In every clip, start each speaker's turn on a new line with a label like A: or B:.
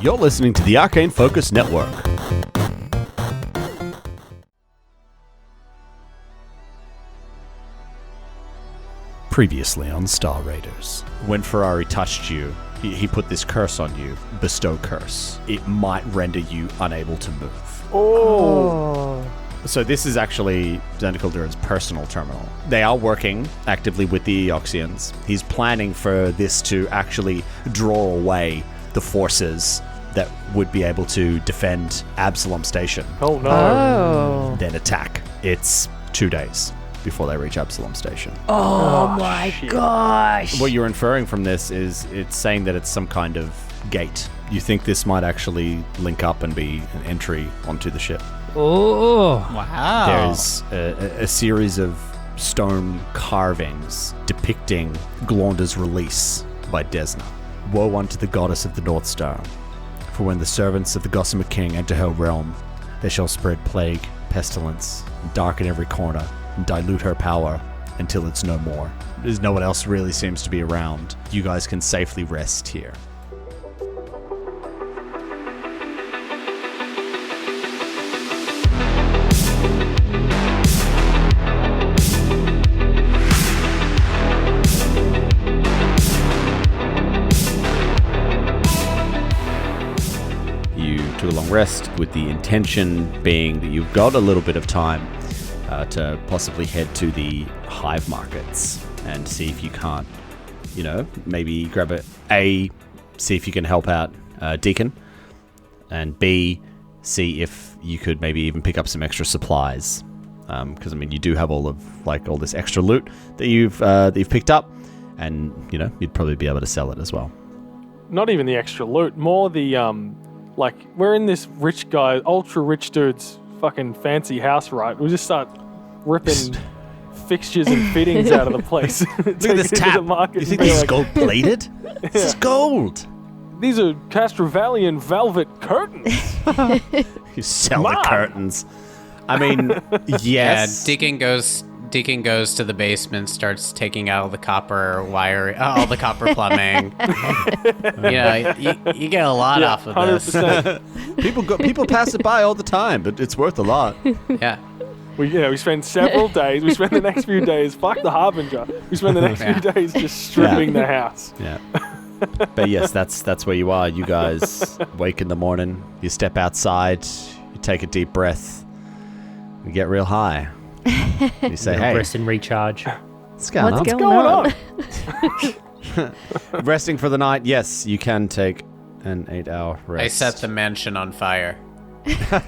A: You're listening to the Arcane Focus Network. Previously on Star Raiders. When Ferrari touched you, he put this curse on you, bestow curse. It might render you unable to move.
B: Oh.
A: So this is actually Zendikaldur's personal terminal. They are working actively with the Eoxians. He's planning for this to actually draw away the forces that would be able to defend Absalom Station.
B: Oh no.
C: Oh.
A: Then attack. It's 2 days before they reach Absalom Station.
C: Oh my gosh.
A: What you're inferring from this is it's saying that it's some kind of gate. You think this might actually link up and be an entry onto the ship.
C: Oh.
D: Wow.
A: There's a series of stone carvings depicting Glonda's release by Desna. Woe unto the goddess of the North Star. For when the servants of the Gossamer King enter her realm, they shall spread plague, pestilence, and darken every corner, and dilute her power until it's no more. There's no one else really seems to be around. You guys can safely rest here. You took a long rest with the intention being that you've got a little bit of time to possibly head to the Hivemarkets and see if you can't, maybe grab A, see if you can help out Deacon, and B, see if you could maybe even pick up some extra supplies. Because, you do have all this extra loot that you've picked up, and, you'd probably be able to sell it as well.
B: Not even the extra loot, more the, we're in this rich guy, ultra rich dude's fucking fancy house, right? We just start ripping fixtures and fittings out of the place.
A: Look at this tap. You think this is gold-plated? This is gold.
B: These are Castrovalian velvet curtains.
A: You sell the curtains. Yes.
D: Yeah, Deacon goes to the basement, starts taking out all the copper wire, all the copper plumbing. You get a lot off of
B: 100%.
D: this.
A: People pass it by all the time, but it's worth a lot.
D: Yeah.
B: We spend several days. We spend the next few days. Fuck the Harbinger. We spend the next few days just stripping the house.
A: Yeah. But yes, that's where you are. You guys wake in the morning. You step outside. You take a deep breath. You get real high. You say, "Hey,
C: rest and recharge."
A: What's going
C: What's
A: on?
C: going on?
A: Resting for the night. Yes, you can take an 8-hour rest.
D: I set the mansion on fire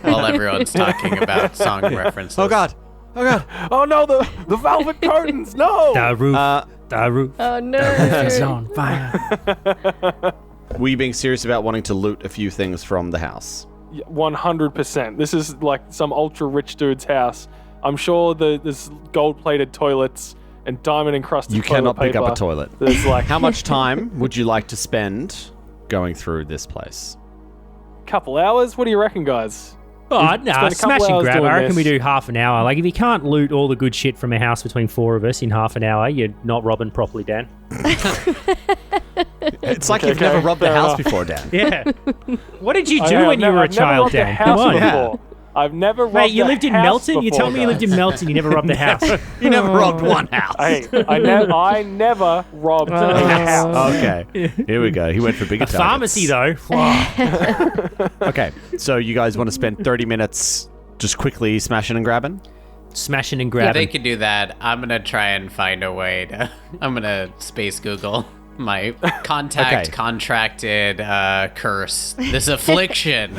D: while everyone's talking about song references.
A: Oh God!
B: Oh no, the velvet curtains! No.
C: The roof.
E: Oh no.
C: It's on fire.
A: Were you being serious about wanting to loot a few things from the house?
B: 100%. This is like some ultra rich dude's house. I'm sure there's gold-plated toilets and diamond-encrusted toilet paper.
A: You cannot pick up a toilet.
B: There's
A: How much time would you like to spend going through this place?
B: couple hours? What do you reckon, guys?
C: Oh,
B: Spend
C: no,
B: a couple
C: smash and
B: hours
C: grab.
B: doing
C: I reckon
B: this.
C: we do half an hour. Like, if you can't loot all the good shit from a house between four of us in half an hour, you're not robbing properly, Dan.
A: It's like you've never robbed a house before, Dan.
C: Yeah. What did you do when you were a child, Dan? Come on.
B: Before. I've never robbed
C: Mate, you lived in
B: house
C: Melton? You
B: before,
C: tell me you lived in Melton, you never robbed a house.
A: You never robbed one house.
B: Hey, I never robbed a house.
A: Okay, here we go. He went for bigger
C: A
A: targets.
C: pharmacy, though. Wow.
A: Okay, so you guys want to spend 30 minutes just quickly smashing and grabbing?
C: Smashing and
D: Yeah,
C: grabbing.
D: they could do that. I'm going to try and find a way to... I'm going to space Google my contracted curse. This affliction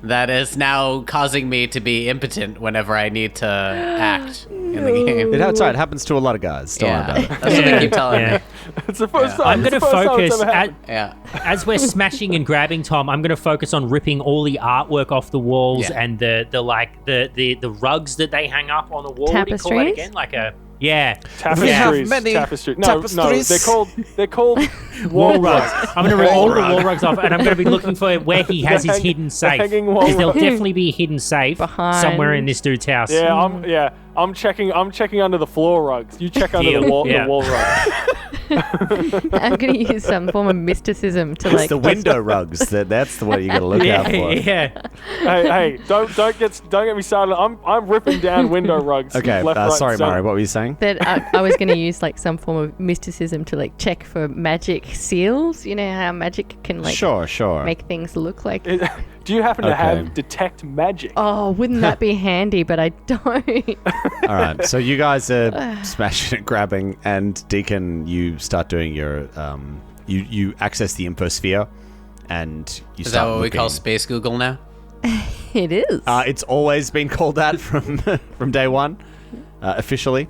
D: that is now causing me to be impotent whenever I need to act in the game.
A: It's all right. It happens to a lot of guys. Don't worry about it.
D: That's what they keep telling me.
B: It's the first time.
C: I'm going to focus,
D: Yeah.
C: as we're smashing and grabbing, Tom, I'm going to focus on ripping all the artwork off the walls and the rugs that they hang up on the wall. What do you call that
E: Tapestries?
C: again? Like a... Yeah.
B: Tapestries.
A: many
B: Tapestries. No,
A: tapestries.
B: they're called
C: Wall rugs. I'm going to rip all the wall rugs off, and I'm going to be looking for where he has his hidden safe.
B: hanging wall
C: Because there'll
B: rugs.
C: definitely be a hidden safe
E: Behind.
C: somewhere in this dude's house.
B: Yeah, I'm checking under the floor rugs. You check under the
C: Deal.
B: wall
C: Yeah.
B: the wall rugs.
E: I'm going to use some form of mysticism to
A: It's
E: like.
A: the window rugs. That's the one you got to look out for.
C: Yeah.
B: Hey, don't get me started. I'm ripping down window rugs.
A: Okay,
B: left, right,
A: sorry,
B: and center.
A: Mari, what were you saying?
E: That I was going to use like some form of mysticism to like check for magic seals. You know how magic can like
A: Sure.
E: make things look like.
B: Do you happen to
A: Okay.
B: have detect magic?
E: Oh, wouldn't that be handy? But I don't.
A: All right, so you guys are smashing and grabbing, and Deacon, you start doing your you access the infosphere, and you
D: Is
A: start
D: that what we call
A: looking.
D: Space Google now?
E: It is.
A: It's always been called that from day one, officially.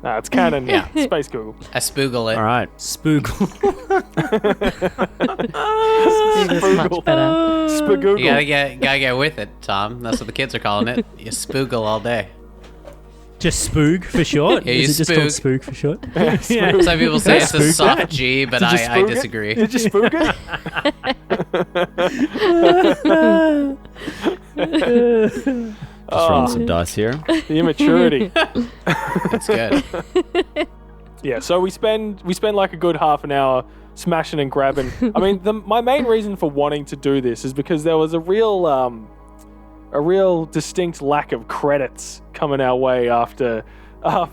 B: Nah, it's canon.
D: Yeah.
B: Space Google.
D: I spoogle it.
A: All right.
C: Spoogle.
E: It's much better.
B: Spagoogle.
D: You gotta get with it, Tom. That's what the kids are calling it. You spoogle all day.
C: Just spoog for short?
D: Yeah, you
C: Is it just called
D: spoog.
C: spoog for short?
B: Spoog.
D: Some people say it's a
C: Spook
D: soft
C: that?
D: G, but
B: Did you
D: I
B: spook it?
D: disagree.
B: Did you spook it?
A: Just rolling some dice here.
B: The immaturity.
D: That's good.
B: Yeah, so we spend like a good half an hour smashing and grabbing. I mean, my main reason for wanting to do this is because there was a real distinct lack of credits coming our way after.
D: I'm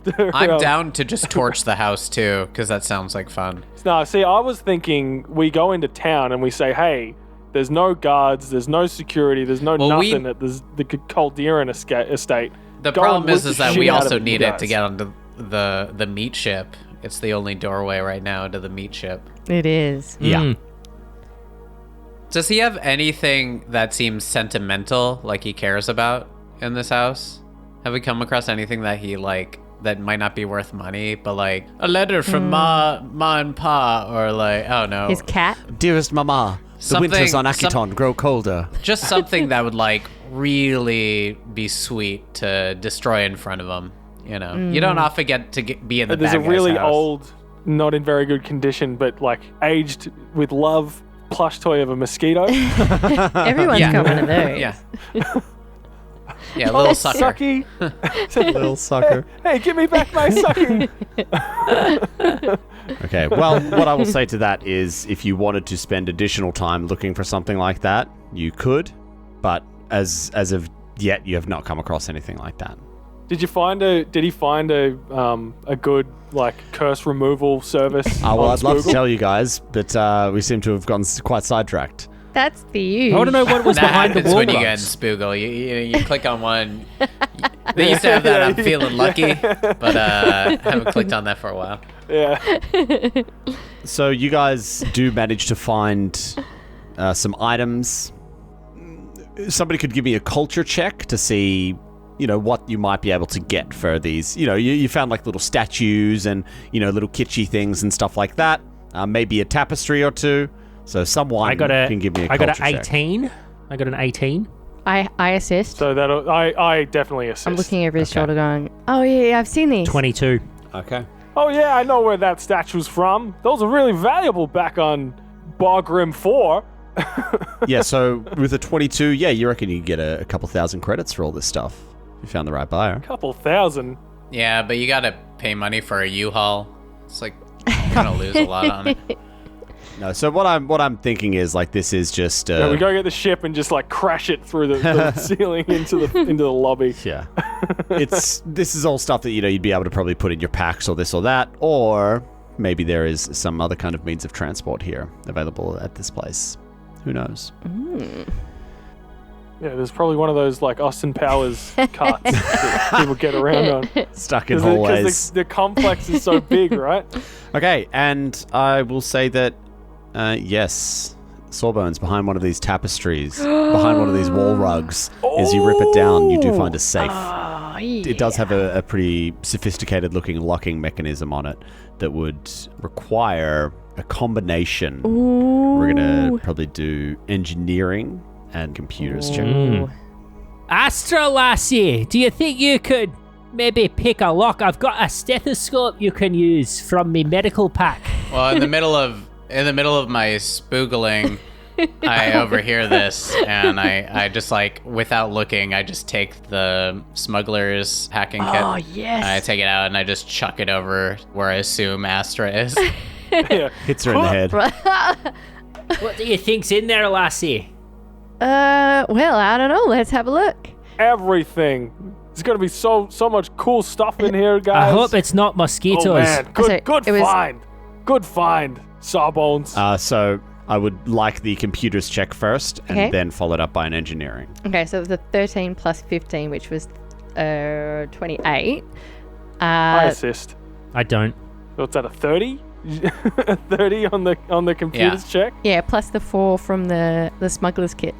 D: down to just torch the house too, because that sounds like fun.
B: No, see, I was thinking we go into town and we say, hey, there's no guards, there's no security, there's no
D: Well,
B: nothing at the Calderon estate.
D: The
B: Go
D: problem
B: and
D: is
B: loot the
D: that
B: shit
D: we
B: out of
D: also
B: them,
D: need
B: you
D: it to
B: guys.
D: get onto the meat ship. It's the only doorway right now to the meat ship.
E: It is.
A: Yeah.
C: Mm.
D: Does he have anything that seems sentimental, like he cares about in this house? Have we come across anything that he like that might not be worth money, but like a letter from ma and pa, or like, oh no,
E: His cat.
A: Dearest Mama, the winters on
D: Something-
A: Akiton grow colder.
D: just something that would like really be sweet to destroy in front of him. You know, you don't often get to be in the
B: There's
D: bad
B: a
D: guy's
B: really
D: house.
B: old, not in very good condition, but like aged with love plush toy of a mosquito.
E: Everyone's
D: Yeah.
E: got one of those.
D: Yeah. Yeah, little sucker.
B: Sucky.
A: Little sucker.
B: Hey, give me back my sucky.
A: Okay, well, what I will say to that is if you wanted to spend additional time looking for something like that, you could, but as of yet, you have not come across anything like that.
B: Did he find a good like curse removal service?
A: Well,
B: on
A: I'd love to
B: Spoogle?
A: tell you guys, but we seem to have gotten quite sidetracked.
E: That's the you.
C: I want to know what was
D: That
C: behind the
D: happens
C: wall
D: when you get in
C: rugs.
D: Spoogle. You click on one. They used to have that. I'm feeling lucky, but haven't clicked on that for a while.
B: Yeah.
A: So you guys do manage to find some items. Somebody could give me a culture check to see, what you might be able to get for these. You found like little statues and, little kitschy things and stuff like that. Maybe a tapestry or two. So someone can give me a
C: I
A: culture
C: got an
A: check.
C: 18. I got an 18.
E: I assist.
B: So that I definitely assist.
E: I'm looking over his shoulder going, oh, yeah, I've seen these.
C: 22.
A: Okay.
B: Oh yeah, I know where that statue's from. Those are really valuable back on Bargrim 4.
A: Yeah, so with a 22, you reckon you can get a couple thousand credits for all this stuff. You found the right buyer.
B: Couple thousand.
D: Yeah, but you gotta pay money for a U-Haul. It's like you're gonna lose a lot on it.
A: No, so what I'm thinking is like this is just
B: Yeah, we go get the ship and just like crash it through the ceiling into the lobby.
A: yeah. This is all stuff that you'd be able to probably put in your packs or this or that, or maybe there is some other kind of means of transport here available at this place. Who knows?
B: Yeah, there's probably one of those like Austin Powers carts that people get around on.
A: Stuck in
B: Because
A: hallways.
B: the complex is so big, right?
A: Okay, and I will say that yes, Sawbones behind one of these tapestries, behind one of these wall rugs, as you rip it down, you do find a safe.
E: Oh,
A: It does have a pretty sophisticated looking locking mechanism on it that would require a combination. We're gonna probably do engineering and computers check.
C: Astra Lassie, do you think you could maybe pick a lock? I've got a stethoscope you can use from me medical pack.
D: Well, in the middle of my spoogling, I overhear this, and I just like, without looking, I just take the smuggler's hacking kit.
E: Oh, yes.
D: I take it out and I just chuck it over where I assume Astra is.
B: Yeah.
A: Hits her in the head.
C: What do you think's in there, lassie?
E: Well, I don't know. Let's have a look.
B: Everything. There's gonna be so much cool stuff in here, guys.
C: I hope it's not mosquitoes.
B: Oh man,
E: Sorry,
B: good
E: it was-
B: find. Good find, Sawbones.
A: So I would like the computers check first, and
E: Okay.
A: then followed up by an engineering.
E: Okay, so it was a 13 plus 15, which was 28.
B: I assist.
C: I don't.
B: So it's at a 30? A 30 on the computer's check?
E: Yeah, plus the 4 from the smuggler's kit.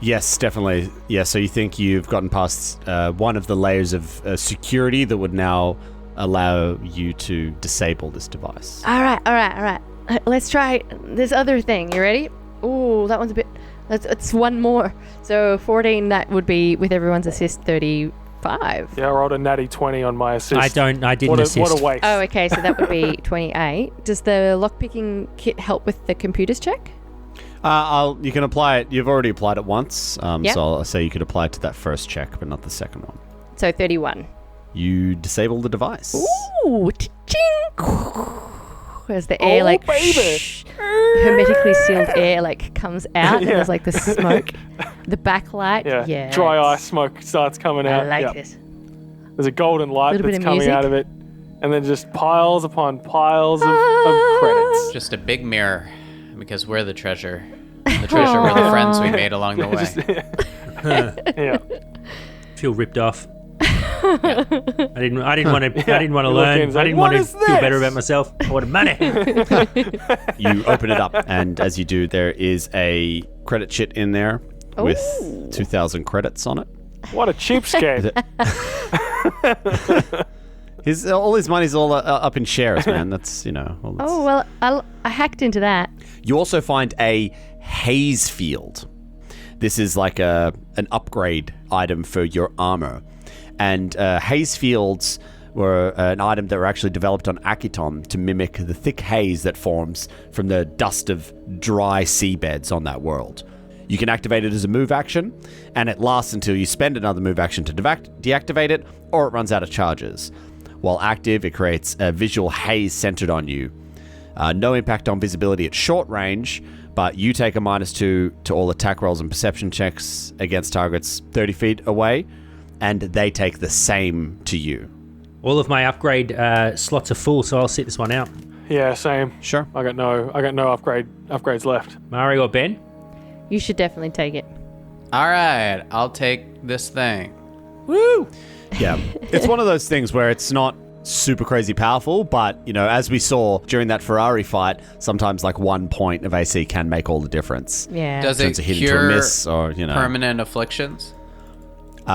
A: Yes, definitely. Yeah, so you think you've gotten past one of the layers of security that would now allow you to disable this device.
E: All right. Let's try this other thing. You ready? Ooh, that one's a bit... It's one more. So 14, that would be, with everyone's assist, 35.
B: Yeah, I rolled a natty 20 on my assist.
C: I didn't assist.
B: What a waste.
E: Oh, okay, so that would be 28. Does the lockpicking kit help with the computers check?
A: You can apply it. You've already applied it once,
E: Yep.
A: so I'll say you could apply it to that first check, but not the second one.
E: So 31.
A: You disable the device.
E: Ooh, ching! As the air,
B: Oh, baby.
E: hermetically sealed air, comes out, and
B: Yeah.
E: there's, the smoke. The backlight.
B: Yeah. Dry ice smoke starts coming
E: I
B: out.
E: like
B: Yeah.
E: this.
B: There's a golden light
E: Little bit
B: that's
E: of
B: coming
E: music.
B: out of it. And then just piles upon piles of credits.
D: Just a big mirror, because we're the treasure. The treasure were the friends we made along the way.
B: Yeah.
C: Feel ripped off. I didn't want to. I didn't want to
B: You look in
C: learn.
B: and say,
C: I didn't
B: "What
C: want to
B: is
C: feel better
B: this?"
C: about myself. I wanted money.
A: You open it up, and as you do, there is a credit sheet in there with 2,000 credits on it.
B: What a cheapskate.
A: All his money's all up in shares, man. That's, all that's-
E: Oh, well, I hacked into that.
A: You also find a haze field. This is like an upgrade item for your armor. And haze fields were an item that were actually developed on Akiton to mimic the thick haze that forms from the dust of dry seabeds on that world. You can activate it as a move action, and it lasts until you spend another move action to deactivate it, or it runs out of charges. While active, it creates a visual haze centered on you. No impact on visibility at short range, but you take a -2 to all attack rolls and perception checks against targets 30 feet away, and they take the same to you.
C: All of my upgrade slots are full, so I'll sit this one out.
B: Yeah, same.
A: Sure.
B: I got no upgrades left.
C: Mario or Ben?
E: You should definitely take it.
D: All right, I'll take this thing.
A: Yeah. It's one of those things where it's not super crazy powerful, but, as we saw during that Ferrari fight, sometimes 1 point of AC can make all the difference.
E: Yeah.
D: Does
A: Turns
D: it
A: a hit into a
D: cure
A: miss, or,
D: permanent afflictions?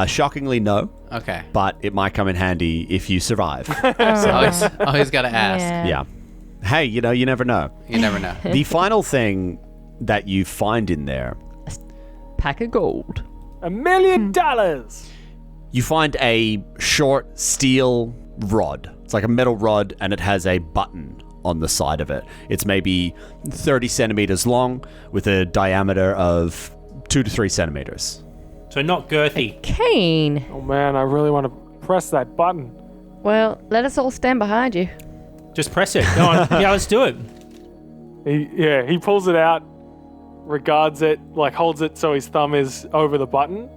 A: Shockingly, no,
D: Okay.
A: but it might come in handy if you survive.
D: Always got to ask.
A: Yeah. Hey, you never know.
D: You never know.
A: The final thing that you find in there,
E: Pack of gold.
B: $1 million.
A: you find a short steel rod. It's like a metal rod, and it has a button on the side of it. It's maybe 30 centimeters long with a diameter of 2 to 3 centimeters.
C: So not girthy.
E: Cane.
B: Oh man, I really want to press that button.
E: Well, let us all stand behind you.
C: Just press it. Go on. Yeah, let's do it.
B: He pulls it out, regards it, holds it so his thumb is over the button,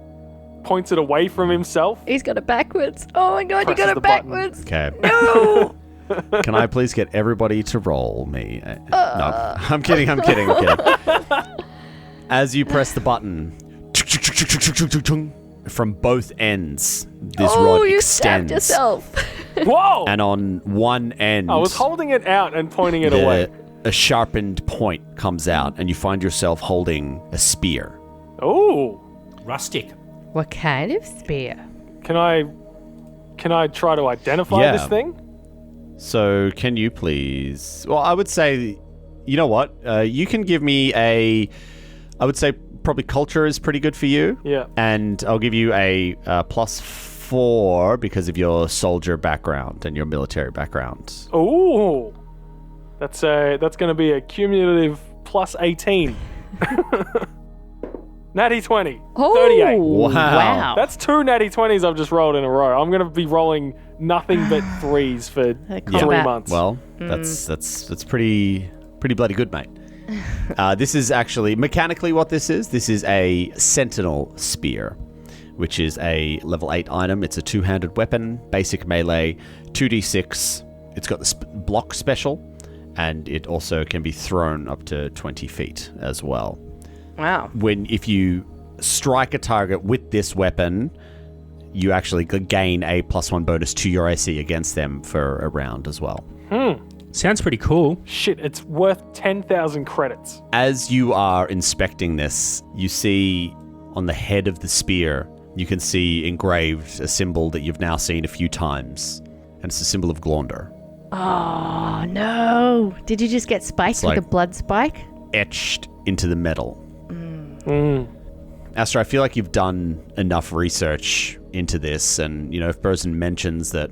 B: points it away from himself.
E: He's got it backwards. Oh my god, you
B: Presses
E: got
B: the
E: it
B: button.
E: backwards.
A: Okay.
E: No!
A: Can I please get everybody to roll me? No, I'm kidding. As you press the button, from both ends, this rod
E: you stabbed
A: extends.
E: yourself.
B: Whoa!
A: And on one end,
B: I was holding it out and pointing it away.
A: a sharpened point comes out, and you find yourself holding a spear.
B: Oh,
C: Rustic.
E: What kind of spear?
B: can I try to identify
A: Yeah.
B: this thing?
A: So, can you please? Well, I would say, you know what? You can give me I would say probably culture is pretty good for you.
B: Yeah.
A: And I'll give you a +4 because of your soldier background and your military background.
B: Oh, that's going to be a cumulative +18. Natty 20.
E: Oh,
B: 38.
E: wow.
B: That's 2 natty 20s I've just rolled in a row. I'm going to be rolling nothing but 3s for 3
E: combat.
B: months.
A: Well, that's pretty bloody good, mate. This is actually mechanically what this is. This is a Sentinel Spear, which is a level 8 item. It's a 2-handed weapon, basic melee, 2d6. It's got the block special, and it also can be thrown up to 20 feet as well.
E: Wow.
A: If you strike a target with this weapon, you actually gain a +1 bonus to your AC against them for a round as well.
C: Sounds pretty cool.
B: Shit, it's worth 10,000 credits.
A: As you are inspecting this, you see on the head of the spear, you can see engraved a symbol that you've now seen a few times, and it's a symbol of Glaunder.
E: Oh, no. Did you just get spiked with a blood spike?
A: Etched into the metal. Astra, I feel like you've done enough research into this, and, if Burzen mentions that,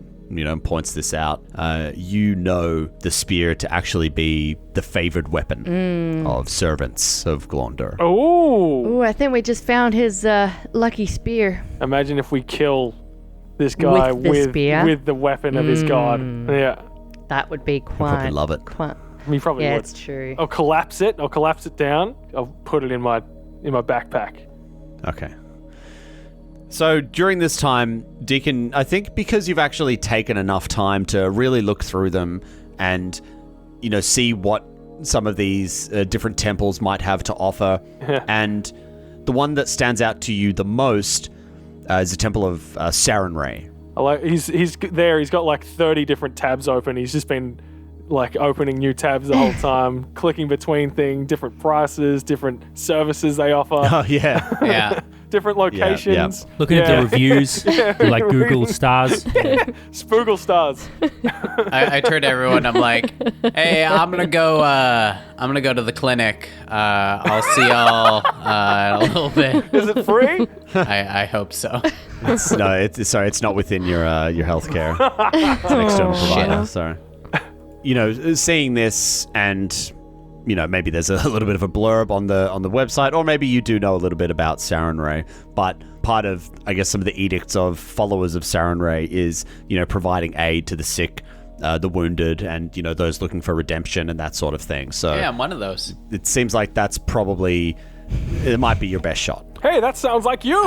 A: points this out, the spear to actually be the favored weapon of servants of Glaunder.
E: Oh, I think we just found his lucky spear.
B: Imagine if we kill this guy
E: With the spear?
B: with the weapon of his god. Yeah.
E: That would be quite...
A: probably love it.
B: We probably
E: Yeah,
B: would.
E: it's true.
B: I'll collapse it down. I'll put it in my backpack.
A: Okay. So during this time, Deacon, I think because you've actually taken enough time to really look through them and, see what some of these different temples might have to offer, and the one that stands out to you the most is the temple of Sarenrae.
B: He's there. He's got like 30 different tabs open. He's just been like opening new tabs the whole time, clicking between things, different prices, different services they offer.
A: Oh, yeah.
D: Yeah.
B: Different locations.
C: Looking at the reviews, like Google stars.
B: Spoogle stars.
D: I turn to everyone. I'm like, hey, I'm gonna go to the clinic. I'll see y'all in a little bit.
B: Is it free?
D: I hope so.
A: It's not within your healthcare. It's an external provider. Sorry. Seeing this, and maybe there's a little bit of a blurb on the website, or maybe you do know a little bit about Sarenrae, but part of, I guess, some of the edicts of followers of Sarenrae is providing aid to the sick, the wounded, and those looking for redemption and that sort of thing. So
D: Yeah, I'm one of those.
A: it seems like that's probably, it might be your best shot.
B: Hey, that sounds like you.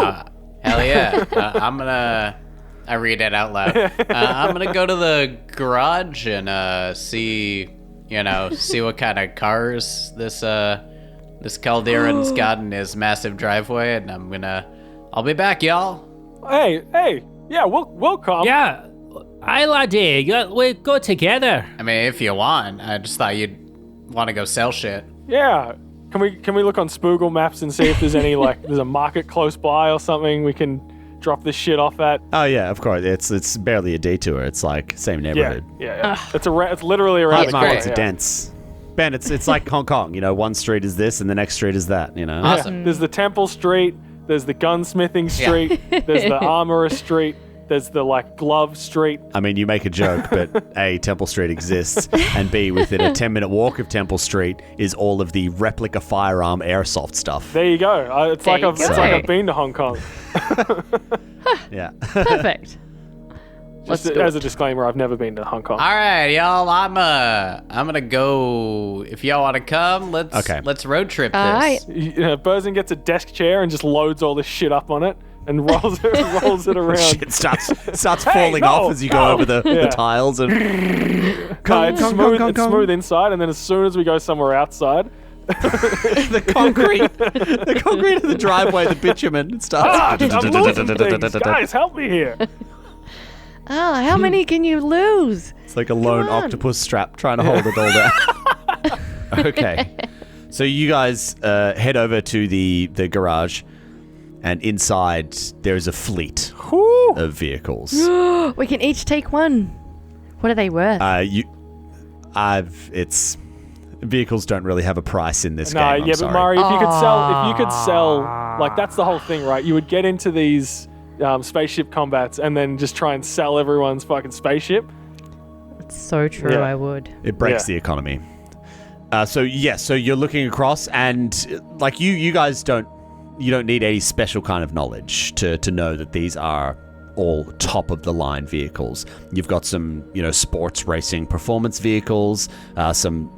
D: Hell yeah. I read it out loud. I'm gonna go to the garage and see what kind of cars this Calderon's got in his massive driveway, and I'll be back, y'all.
B: Hey, yeah, we'll come.
C: Yeah, hi laddie, we go together.
D: I mean, if you want. I just thought you'd want to go sell shit.
B: Yeah. Can we look on Spoogle maps and see if there's any there's a market close by or something we can drop this shit off at?
A: Oh yeah, of course. It's barely a detour. It's like same neighborhood.
B: Yeah. It's literally around the corner.
A: Hivemarkets are dense. Ben, it's like Hong Kong. One street is this and the next street is that.
D: Awesome.
B: There's the Temple Street. There's the Gunsmithing Street. There's the Armorer Street. There's the Glove Street.
A: I mean, you make a joke, but A, Temple Street exists, and B, within a 10-minute walk of Temple Street is all of the replica firearm airsoft stuff.
B: There you go. It's like I've been to Hong Kong.
A: Yeah.
E: Perfect.
B: Just as a disclaimer, I've never been to Hong Kong.
D: All right, y'all. I'm gonna go. If y'all want to come, let's road trip this.
E: All right.
B: Burzen gets a desk chair and just loads all the shit up on it and rolls it around.
A: Shit starts falling off as you go over the tiles. And
B: it's smooth inside, and then as soon as we go somewhere outside,
A: the concrete of the driveway, the bitumen starts.
B: I'm losing things. Guys, help me here.
E: Oh, how many can you lose?
A: It's like a lone octopus strap trying to hold it all down. Okay. So you guys head over to the garage, and inside there's a fleet of vehicles.
E: We can each take one. What are they worth?
A: Vehicles don't really have a price in this game. I'm
B: but
A: sorry.
B: Mari, if you could sell, that's the whole thing, right? You would get into these spaceship combats and then just try and sell everyone's fucking spaceship.
E: It's so true.
B: Yeah.
E: I would.
A: It breaks the economy. So you're looking across, and like you guys don't need any special kind of knowledge to know that these are all top of the line vehicles. You've got some, sports racing performance vehicles, some,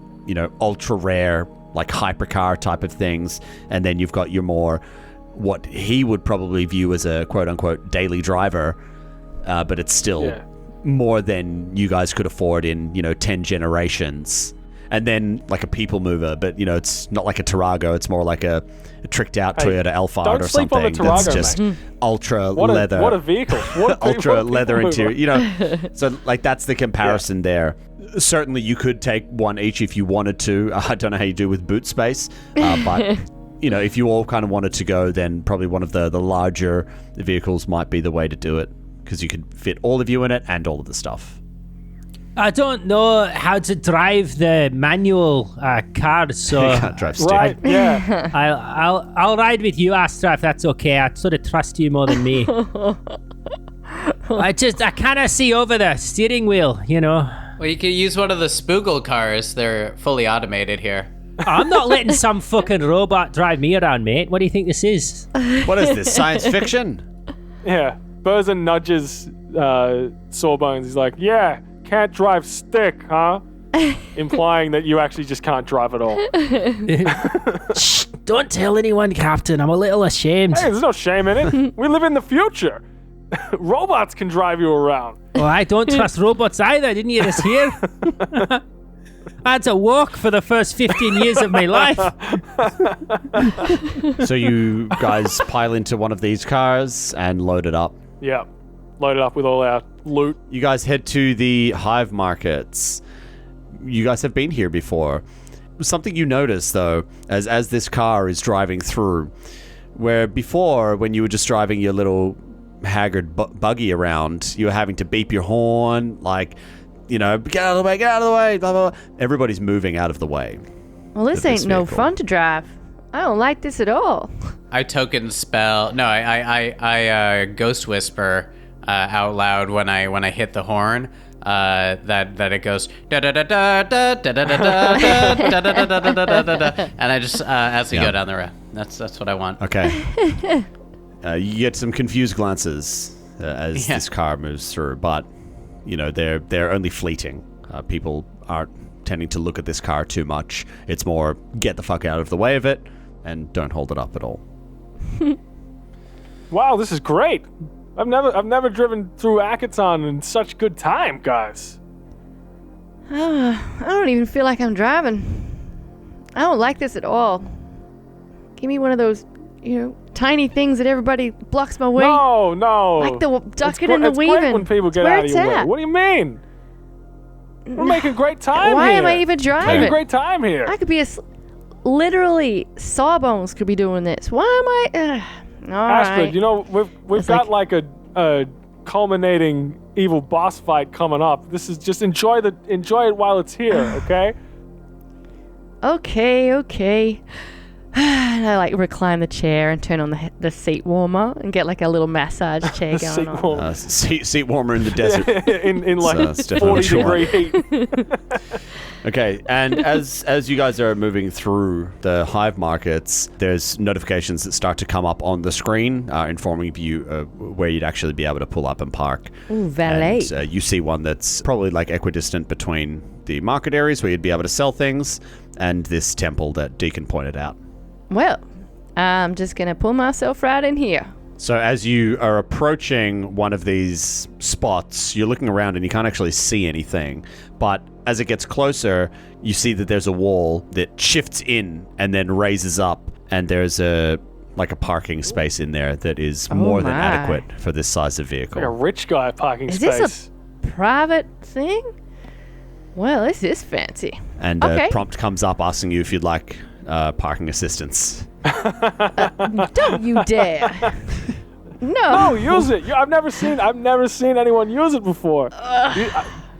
A: ultra rare like hypercar type of things, and then you've got your more what he would probably view as a quote unquote daily driver, but it's still more than you guys could afford in 10 generations. And then like a people mover, but it's not like a Tarago. It's more like a tricked out Toyota Alphard or something.
B: On the Tarago,
A: that's just ultra leather.
B: What a vehicle!
A: Ultra leather interior. So like that's the comparison there. Certainly, you could take one each if you wanted to. I don't know how you do with boot space, but if you all kind of wanted to go, then probably one of the larger vehicles might be the way to do it, because you could fit all of you in it and all of the stuff.
C: I don't know how to drive the manual car, so
A: You can't drive stick.
B: Right? Yeah.
C: I'll ride with you, Astra, if that's okay. I sort of trust you more than me. I kind of see over the steering wheel,
D: Well, you could use one of the Spoogle cars. They're fully automated here.
C: I'm not letting some fucking robot drive me around, mate. What do you think this is?
A: What is this, science fiction?
B: Yeah. Burza nudges Sawbones. He's like, "Yeah, can't drive stick, huh?" Implying that you actually just can't drive at all.
C: Shh, don't tell anyone, Captain. I'm a little ashamed.
B: Hey, there's no shame in it. We live in the future. Robots can drive you around.
C: Well, I don't trust robots either. Didn't you just hear? I had to walk for the first 15 years of my life.
A: So you guys pile into one of these cars and load it up.
B: Yeah. Load it up with all our loot.
A: You guys head to the Hivemarkets. You guys have been here before. Something you notice, though, as this car is driving through, where before, when you were just driving your little haggard buggy around, you were having to beep your horn, like, get out of the way, get out of the way, blah, blah, blah. Everybody's moving out of the way.
E: Well, this ain't no fun to drive. I don't like this at all.
D: I token spell. No, I ghost whisper out loud when I hit the horn. That it goes da da da da da da da da da da da da da da, and I just as we go down the road. That's what I want.
A: Okay. You get some confused glances as this car moves through, but they're only fleeting. People aren't tending to look at this car too much. It's more get the fuck out of the way of it and don't hold it up at all.
B: Wow, this is great. I've never driven through Akaton in such good time, guys.
E: I don't even feel like I'm driving. I don't like this at all. Give me one of those, tiny things that everybody blocks my way.
B: No.
E: Like the ducking and the weaving.
B: It's great when people get out of your way. What do you mean? We're making great time
E: Why
B: here.
E: am I even driving?
B: Making great time here.
E: I could be literally Sawbones could be doing this. Why am I? All
B: Astrid,
E: right.
B: we've got like a culminating evil boss fight coming up. This is just enjoy it while it's here, okay?
E: Okay. And I recline the chair and turn on the seat warmer and get like a little massage chair going on.
A: Seat warmer in the desert.
B: in like 40 degree heat.
A: Okay, and as you guys are moving through the Hivemarkets, there's notifications that start to come up on the screen, informing you where you'd actually be able to pull up and park.
E: Ooh, valet.
A: And you see one that's probably like equidistant between the market areas where you'd be able to sell things and this temple that Deacon pointed out.
E: Well, I'm just going to pull myself right in here.
A: So as you are approaching one of these spots, you're looking around and you can't actually see anything. But as it gets closer, you see that there's a wall that shifts in and then raises up. And there's a parking space in there that is more than adequate for this size of vehicle.
B: Like a rich guy parking
E: Is
B: space.
E: this a private thing? Well, this is fancy.
A: And a prompt comes up asking you if you'd like parking assistance.
E: Don't you dare.
B: No, use it. I've never seen anyone use it before.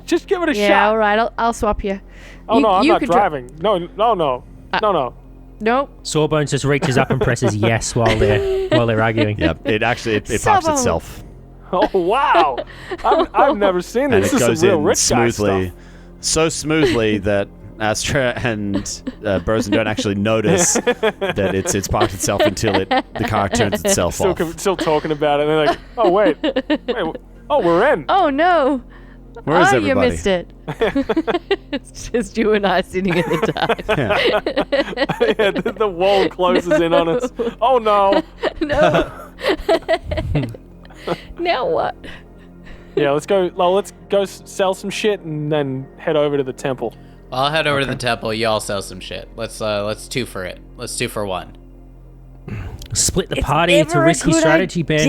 B: Just give it a shot.
E: Yeah, all right. I'll swap you.
B: Oh, no, I'm not
E: could
B: driving. No.
E: Nope.
C: Sawbones just reaches up and presses yes while they're arguing.
A: Yep, it parks itself.
B: Oh, wow. I've never seen this.
A: And it
B: This
A: goes
B: is some real
A: in
B: rich guy
A: smoothly,
B: stuff.
A: so smoothly that Astra and Burzen don't actually notice that it's parked itself until the car turns itself off.
B: Still talking about it, and they're like, "Oh wait, oh we're in."
E: Oh no!
A: Where is everybody?
E: You missed it. It's just you and I sitting in the dark.
B: Yeah, the wall closes in on us. Oh no!
E: No. Now what?
B: Yeah, let's go. Well, let's go sell some shit and then head over to the temple.
D: I'll head over to the temple. Y'all sell some shit. Let's two for it. Let's 2 for 1.
C: Split the party. It's a risky strategy, Ben.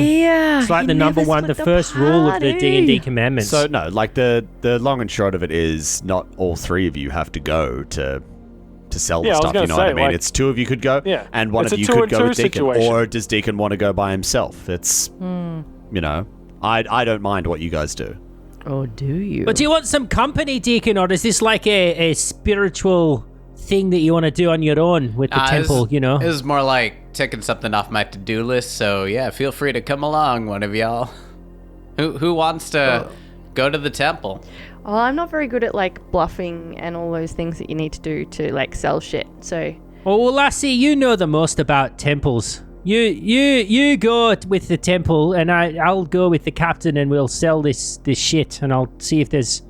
C: It's like the number one, the first rule of the D&D commandments.
A: So no, like the long and short of it is not all 3 of you have to go to sell the stuff. You know what I mean? Like, it's 2 of you could go, and one of you could go with Deacon. Or does Deacon want to go by himself? It's you know, I don't mind what you guys do.
E: Oh, do you?
C: But do you want some company, Deacon, or is this like a spiritual thing that you want to do on your own with the temple, you know?
D: This is more like ticking something off my to-do list, so yeah, feel free to come along, one of y'all. Who wants to go to the temple?
E: Oh, I'm not very good at like bluffing and all those things that you need to do to like sell shit, so...
C: Well, Lassie, you know the most about temples. You go with the temple, and I'll go with the captain, and we'll sell this shit, and I'll see if there's,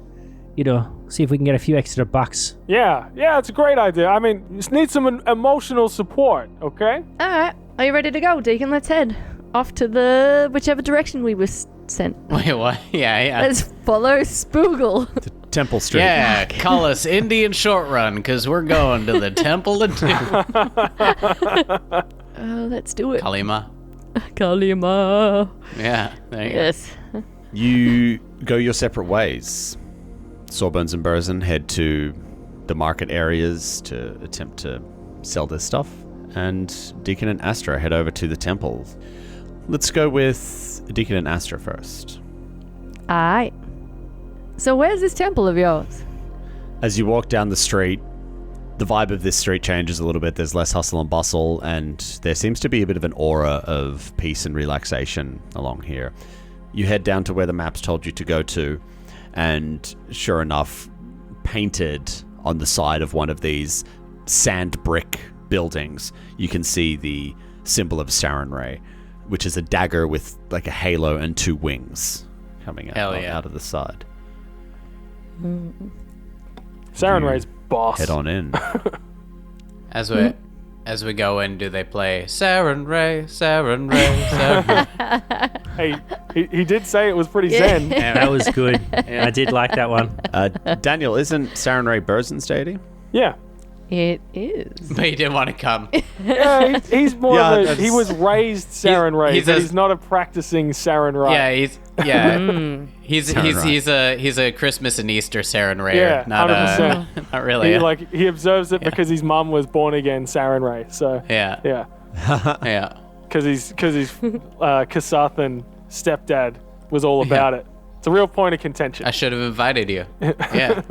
C: see if we can get a few extra bucks.
B: Yeah, it's a great idea. I mean, you just need some emotional support, okay?
E: All right, are you ready to go, Deacon? Let's head off to the whichever direction we were sent.
D: Wait, what? Yeah.
E: Let's follow Spoogle.
A: To Temple Street.
D: Yeah, call us Indian Short Run, because we're going to the temple to do.
E: Let's do it.
D: Kalima. Yeah, there you go.
E: Yes.
A: You go your separate ways. Sawbones and Burzen head to the market areas to attempt to sell this stuff, and Deacon and Astra head over to the temple. Let's go with Deacon and Astra first.
E: Alright. So where's this temple of yours?
A: As you walk down the street, the vibe of this street changes a little bit. There's less hustle and bustle, and there seems to be a bit of an aura of peace and relaxation along here. You head down to where the maps told you to go to, and sure enough, painted on the side of one of these sand brick buildings, you can see the symbol of Sarenrae, which is a dagger with like a halo and 2 wings coming out of the side.
B: Sarenrae's boss.
A: Head on in.
D: As we go in, do they play Sarenrae?
B: Hey, he did say it was pretty zen.
C: Yeah, that was good. I did like that one.
A: Daniel, isn't Sarenrae Burzen's deity?
B: Yeah.
E: It is.
D: But he didn't want to come.
B: Yeah, he's more of a... He was raised Sarenrae, he's not a practicing Sarenrae.
D: He's a Christmas and Easter Sarenrae.
B: Yeah,
D: not
B: 100%.
D: Not really.
B: He observes it because his mum was born again Sarenrae. So
D: Yeah.
B: yeah, because his Kasathan stepdad was all about it. It's a real point of contention.
D: I should have invited you. Yeah.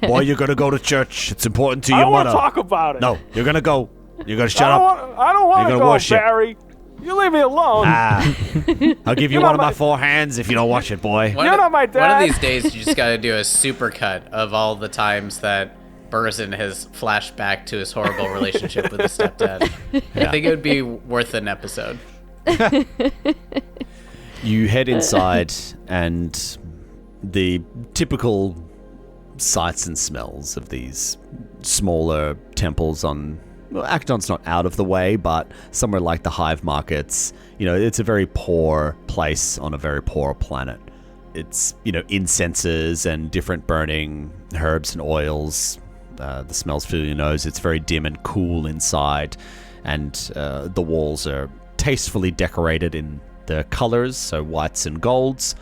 A: Boy, you're gonna go to church. It's important to your
B: I don't want
A: mother.
B: to talk about it.
A: No, you're gonna go. You're gonna shut up.
B: I don't want to go,
A: worship.
B: Barry. You leave me alone.
A: I'll give you one of my 4 hands if you don't watch it, boy.
B: You're not my dad.
D: One of these days, you just got to do a supercut of all the times that Burzen has flashed back to his horrible relationship with his stepdad. I think it would be worth an episode.
A: You head inside, and the typical sights and smells of these smaller temples on... Well, Acton's not out of the way, but somewhere like the Hivemarkets, it's a very poor place on a very poor planet. It's, incenses and different burning herbs and oils. The smells fill your nose. It's very dim and cool inside, and the walls are tastefully decorated in the colors, so whites and golds,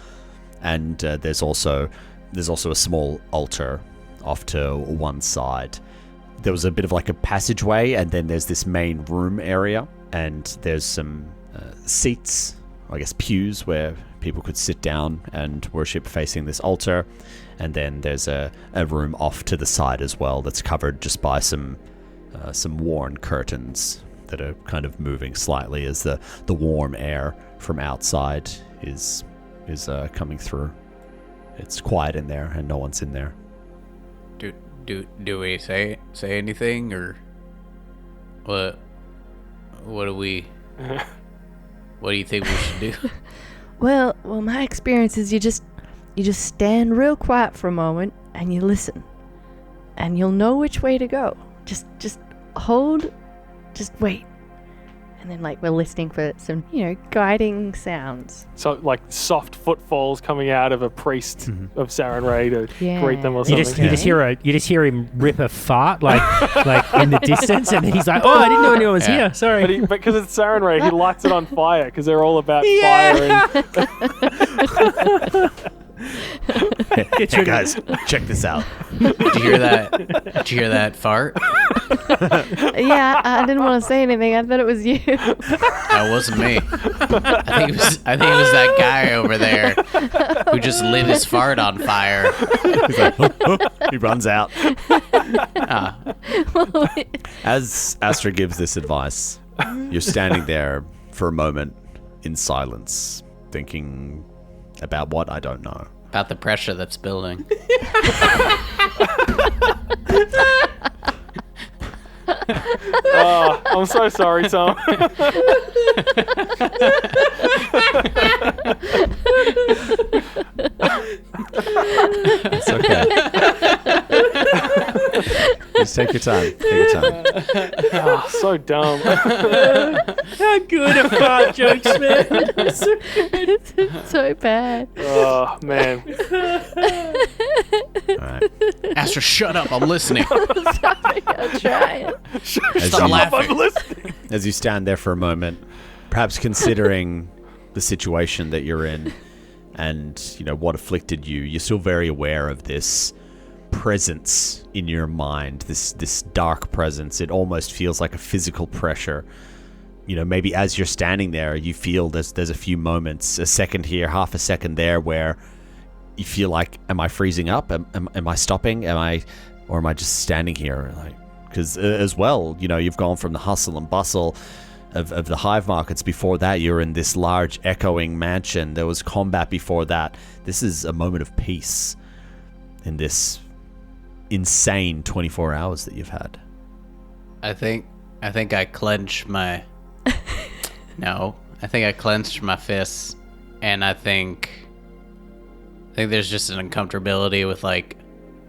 A: and there's also a small altar off to one side. There was a bit of like a passageway, and then there's this main room area, and there's some seats, I guess pews, where people could sit down and worship facing this altar. And then there's a room off to the side as well that's covered just by some worn curtains that are kind of moving slightly as the warm air from outside is coming through. It's quiet in there, and no one's in there.
D: Do we say anything, or what? What do we? What do you think we should do?
E: Well, my experience is you just stand real quiet for a moment and you listen, and you'll know which way to go. Just hold, just wait, and then like we're listening for some guiding sounds.
B: So like soft footfalls coming out of a priest of Sarenrae to greet them or
C: You
B: something.
C: just hear him rip a fart like in the distance, and then he's like, "Oh, I didn't know anyone was here. Sorry."
B: But because it's Sarenrae, he lights it on fire because they're all about fire.
A: Hey guys, check this out.
D: Did you hear that? Did you hear that fart?
E: Yeah, I didn't want to say anything. I thought it was you.
D: That wasn't me. I think it was that guy over there who just lit his fart on fire.
A: He's like, he runs out. As Astra gives this advice, you're standing there for a moment in silence, thinking about what I don't know.
D: About the pressure that's building.
B: Oh, I'm so sorry, Tom.
A: It's okay. Just take your time.
B: Oh, so dumb.
C: How good are fart jokes, man?
E: It's so bad.
B: Oh, man.
A: All right.
D: Astra, shut up. I'm listening.
E: Sorry, I'll try it.
D: Stop laughing.
A: As you stand there for a moment, perhaps considering the situation that you're in and what afflicted you, you're still very aware of this presence in your mind, this dark presence. It almost feels like a physical pressure. Maybe as you're standing there, you feel there's a few moments, a second here, half a second there, where you feel like, am I freezing up? Am I stopping? Or am I just standing here? Because as well, you've gone from the hustle and bustle of the Hivemarkets. Before that, you're in this large echoing mansion. There was combat before that. This is a moment of peace in this insane 24 hours that you've had.
D: I think I clenched my... No. I think I clenched my fists. And I think there's just an uncomfortability with I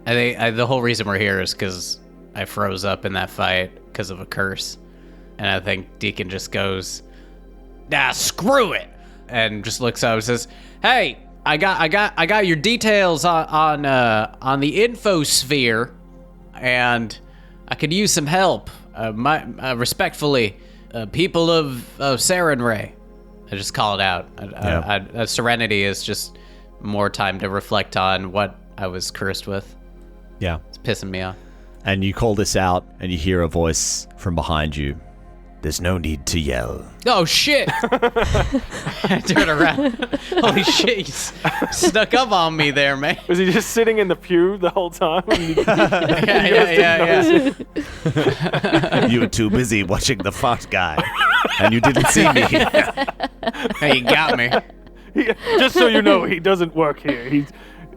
D: think the whole reason we're here is because I froze up in that fight because of a curse. And I think Deacon just goes, screw it, and just looks up and says, "Hey, I got your details on the infosphere, and I could use some help. Respectfully, people of Sarenrae." I just call it out. Serenity is just more time to reflect on what I was cursed with.
A: Yeah,
D: it's pissing me off.
A: And you call this out, and you hear a voice from behind you. There's no need to yell.
D: Oh, shit! I turn around. Holy shit, you snuck up on me there, man.
B: Was he just sitting in the pew the whole time?
D: Yeah.
A: You were too busy watching the fart guy, and you didn't see me.
D: Hey, you got me.
B: Just so you know, he doesn't work here.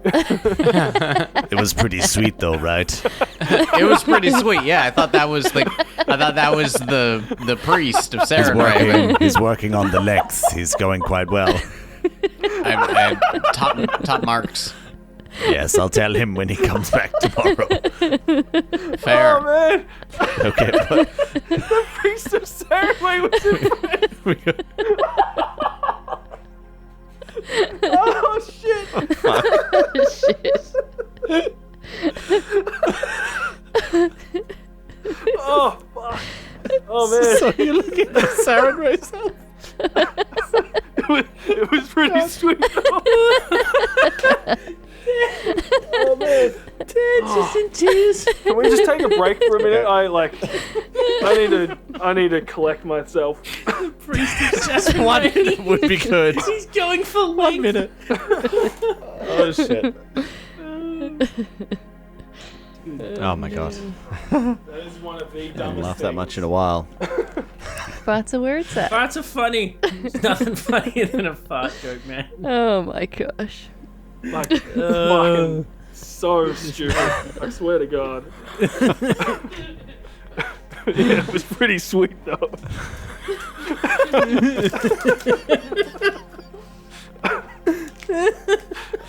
A: It was pretty sweet, though, right?
D: It was pretty sweet. Yeah, I thought that was the priest of Sarenrae.
A: He's working on the legs. He's going quite well.
D: I top marks.
A: Yes, I'll tell him when he comes back tomorrow.
D: Fair.
B: Oh, man.
A: Okay, but
B: The priest of Sarenrae was impressed. Oh, shit. Oh, fuck. Oh, man.
A: so you're looking at Sarenrae's house?
B: It was pretty sweet, though. Oh, man.
C: Dad's just in tears.
B: Can we just take a break for a minute? I need to collect myself.
C: Priest is just
A: One would be good.
C: He's going for 1 minute.
A: Oh, shit. Oh, my God.
B: That is one of the
A: I haven't
B: dumbest
A: laughed that
B: things.
A: much in a while.
E: Farts are where it's at.
C: Farts are funny. There's nothing funnier than a fart joke, man.
E: Oh my gosh.
B: Like, fucking So stupid. I swear to God. Yeah, it was pretty sweet though.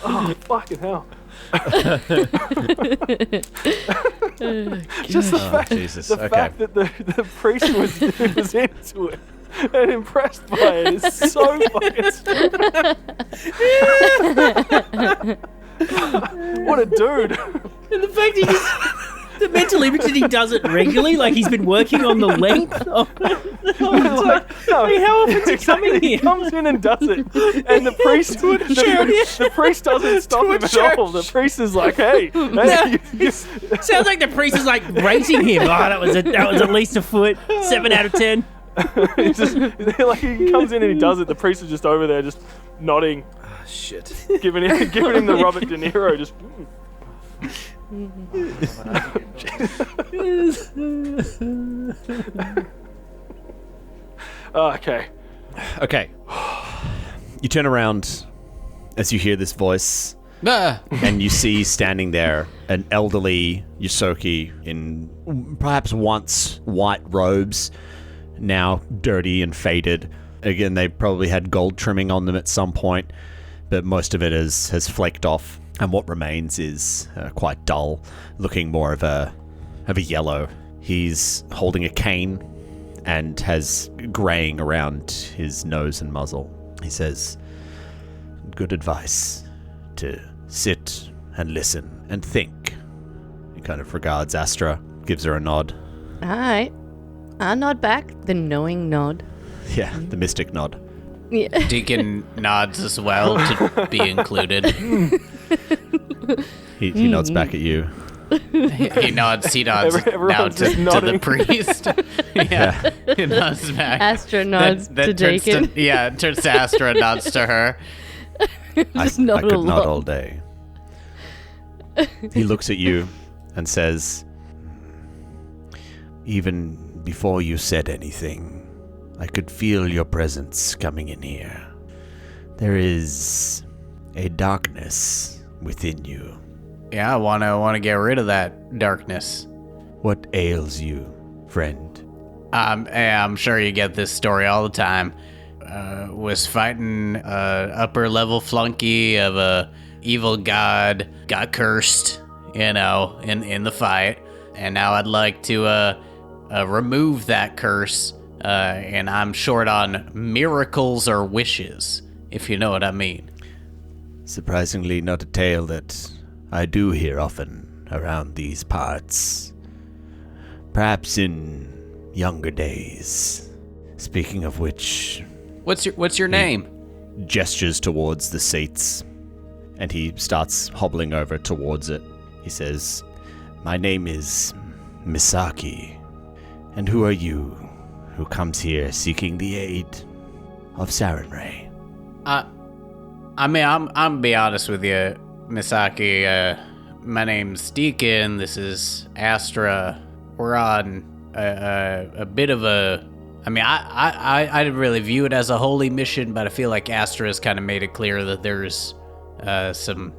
B: Oh, fucking hell. Just the fact,
A: Jesus.
B: the fact that the priest was into it and impressed by it is so fucking stupid. What a dude.
C: And the fact he just... The mental image that he does it regularly, like he's been working on the length of it.
B: Like,
C: how often is he coming
B: He
C: here?
B: comes in and does it, and the priest, the priest doesn't stop him at all. The priest is like, "Hey,
C: Sounds like the priest is like rating him. Oh, that was at least a foot. 7 out of 10.
B: like he comes in and he does it. The priest is just over there, just nodding,
A: Shit.
B: giving him the Robert De Niro, just. Okay.
A: Okay. You turn around as you hear this voice,
D: Ah,
A: and you see standing there an elderly Yosoki in perhaps once white robes, now dirty and faded. Again, they probably had gold trimming on them at some point, but most of it has flaked off, and what remains is quite dull, looking more of a yellow. He's holding a cane and has graying around his nose and muzzle. He says, "Good advice to sit and listen and think." He kind of regards Astra, gives her a nod.
E: Alright. I nod back, the knowing nod.
A: Yeah, the mystic nod.
E: Yeah.
D: Deacon nods as well to be included.
A: He nods back at you.
D: He nods now
B: Everyone's
D: to
B: just nodding.
D: the priest. Yeah, he nods back.
E: Astra nods to
D: turns
E: Deacon.
D: turns to Astra, nods to her.
E: Just
A: I
E: nod
A: could
E: along.
A: nod all day. He looks at you and says, "Even before you said anything, I could feel your presence coming in here. There is a darkness within you.
D: Yeah, I wanna get rid of that darkness.
A: What ails you, friend?"
D: I'm sure you get this story all the time. Was fighting upper level flunky of a evil god, got cursed, in the fight, and now I'd like to remove that curse, and I'm short on miracles or wishes, if you know what I mean.
A: Surprisingly, not a tale that I do hear often around these parts. Perhaps in younger days. Speaking of which,
D: What's your name?
A: gestures towards the seats, and he starts hobbling over towards it. He says, "My name is Misaki, and who are you who comes here seeking the aid of Sarenrae?"
D: I mean, I'm be honest with you, Misaki. My name's Deacon. This is Astra. We're on a bit of a. I mean, I didn't really view it as a holy mission, but I feel like Astra has kind of made it clear that there's some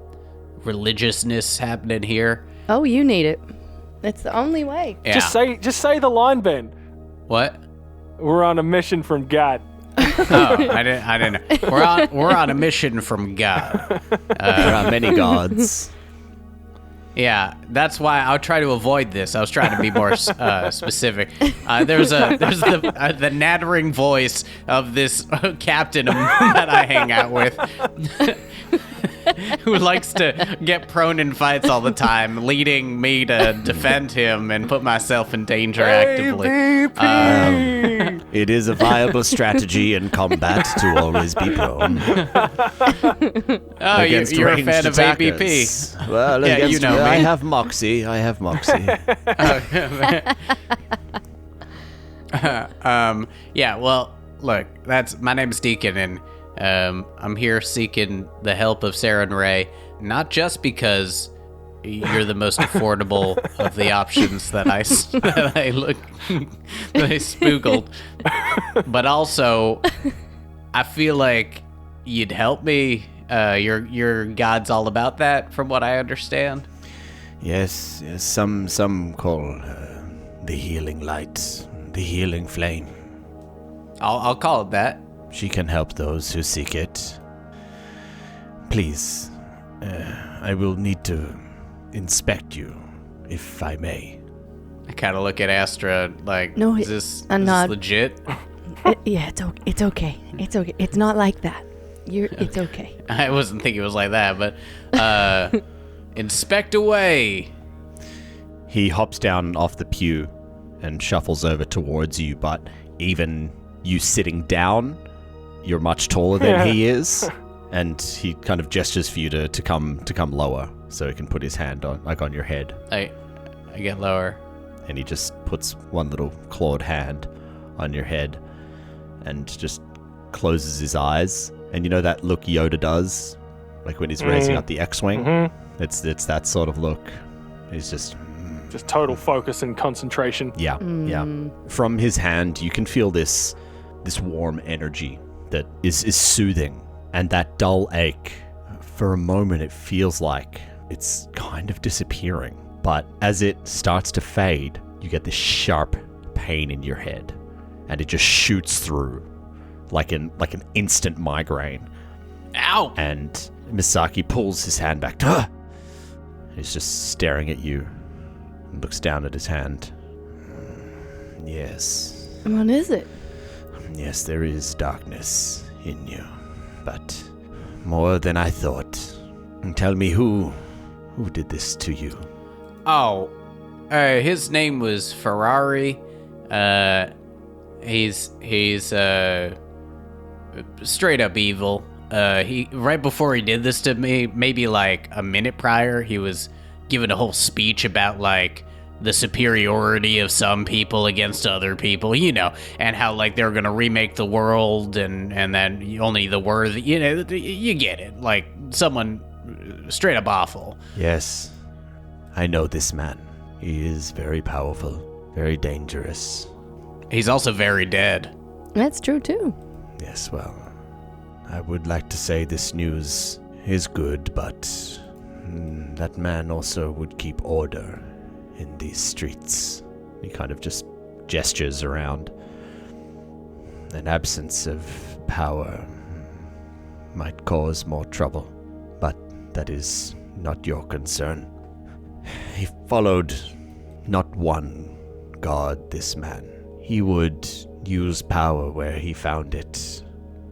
D: religiousness happening here.
E: Oh, you need it. It's the only way.
D: Yeah.
B: Just say the line, Ben.
D: What?
B: We're on a mission from God.
D: Oh, I didn't know. We're on a mission from God.
A: There are many gods.
D: Yeah, that's why I'll try to avoid this. I was trying to be more specific. There's the nattering voice of this captain that I hang out with, who likes to get prone in fights all the time, leading me to defend him and put myself in danger actively.
A: It is a viable strategy in combat to always be prone.
D: Oh,
A: against
D: you're a
A: ranged
D: fan of
A: attackers.
D: ABP.
A: Well,
D: Yeah,
A: against,
D: you know
A: I
D: me.
A: have moxie.
D: Yeah, well, look, my name's Deacon, and I'm here seeking the help of Sarenrae, not just because you're the most affordable of the options that I spoogled, but also I feel like you'd help me Your god's all about that, from what I understand.
A: Yes, some call the healing light, the healing flame.
D: I'll call it that.
A: She can help those who seek it. Please, I will need to inspect you, if I may.
D: I kind of look at Astra like,
E: No,
D: is this
E: not.
D: legit?
E: Yeah, it's okay. It's okay. It's not like that. It's okay.
D: I wasn't thinking it was like that, but inspect away.
A: He hops down off the pew and shuffles over towards you, but even you sitting down, you're much taller than he is, and he kind of gestures for you to come lower so he can put his hand on your head.
D: I get lower.
A: And he just puts one little clawed hand on your head and just closes his eyes. And you know that look Yoda does, like when he's raising up the X-wing?
B: Mm-hmm.
A: It's that sort of look. He's just
B: total focus and concentration.
A: yeah. From his hand, you can feel this warm energy that is soothing, and that dull ache. For a moment, it feels like it's kind of disappearing, but as it starts to fade, you get this sharp pain in your head, and it just shoots through like an instant migraine.
D: Ow!
A: And Misaki pulls his hand back. "Ah!" He's just staring at you and looks down at his hand. Yes.
E: What is it?
A: Yes, there is darkness in you, but more than I thought. Tell me who did this to you?
D: Oh, his name was Ferrari. He's straight up evil. He right before he did this to me, maybe like a minute prior, he was giving a whole speech about like the superiority of some people against other people, and how like they're gonna remake the world and then only the worthy, you get it. Like someone straight up awful.
A: Yes, I know this man. He is very powerful, very dangerous.
D: He's also very dead.
E: That's true too.
A: Yes, well, I would like to say this news is good, but that man also would keep order in these streets. He kind of just gestures around. An absence of power might cause more trouble, but that is not your concern. He followed not one god, this man. He would use power where he found it.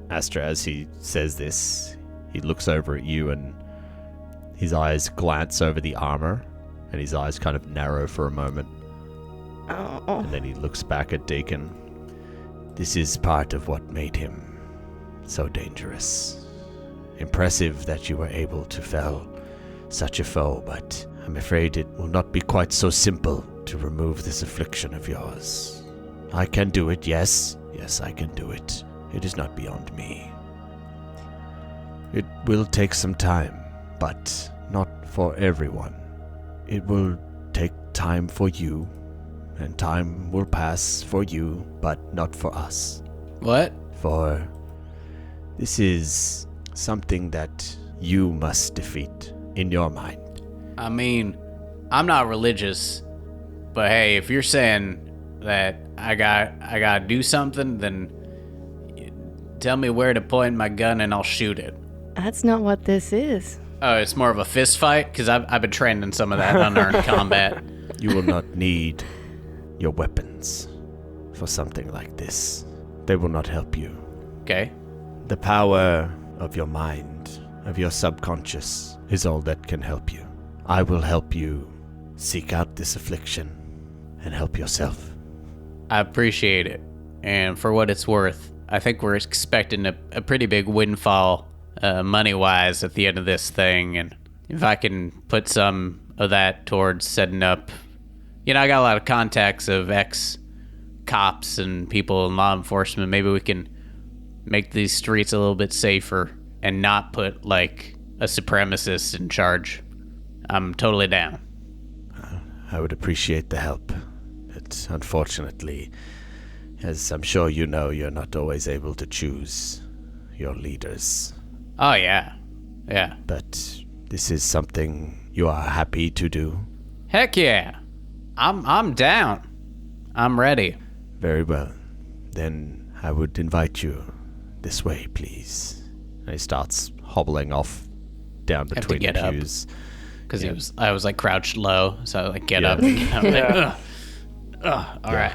A: Astra, as he says this, he looks over at you and his eyes glance over the armor, and his eyes kind of narrow for a moment.
E: Oh.
A: And then he looks back at Deacon. This is part of what made him so dangerous. Impressive that you were able to fell such a foe, but I'm afraid it will not be quite so simple to remove this affliction of yours. I can do it, yes. Yes, I can do it. It is not beyond me. It will take some time, but not for everyone. It will take time for you, and time will pass for you, but not for us.
D: What?
A: For this is something that you must defeat in your mind.
D: I mean, I'm not religious, but hey, if you're saying that I gotta do something, then tell me where to point my gun and I'll shoot it.
E: That's not what this is.
D: Oh, it's more of a fist fight? Because I've been trained in some of that unarmed combat.
A: You will not need your weapons for something like this. They will not help you.
D: Okay.
A: The power of your mind, of your subconscious, is all that can help you. I will help you seek out this affliction and help yourself.
D: I appreciate it. And for what it's worth, I think we're expecting a pretty big windfall money-wise at the end of this thing. And if I can put some of that towards setting up... I got a lot of contacts of ex-cops and people in law enforcement. Maybe we can make these streets a little bit safer and not put, like, a supremacist in charge. I'm totally down.
A: I would appreciate the help. But unfortunately, as I'm sure you know, you're not always able to choose your leaders.
D: Oh, yeah. Yeah.
A: but this is something you are happy to do.
D: Heck yeah. I'm down. I'm ready.
A: Very well. Then I would invite you this way, please. And he starts hobbling off down
D: Have to
A: between
D: get
A: the
D: up.
A: pews.
D: Because I was like crouched low, so I like get
A: Yeah.
D: up. And I'm like,
B: Yeah.
D: ugh. All right.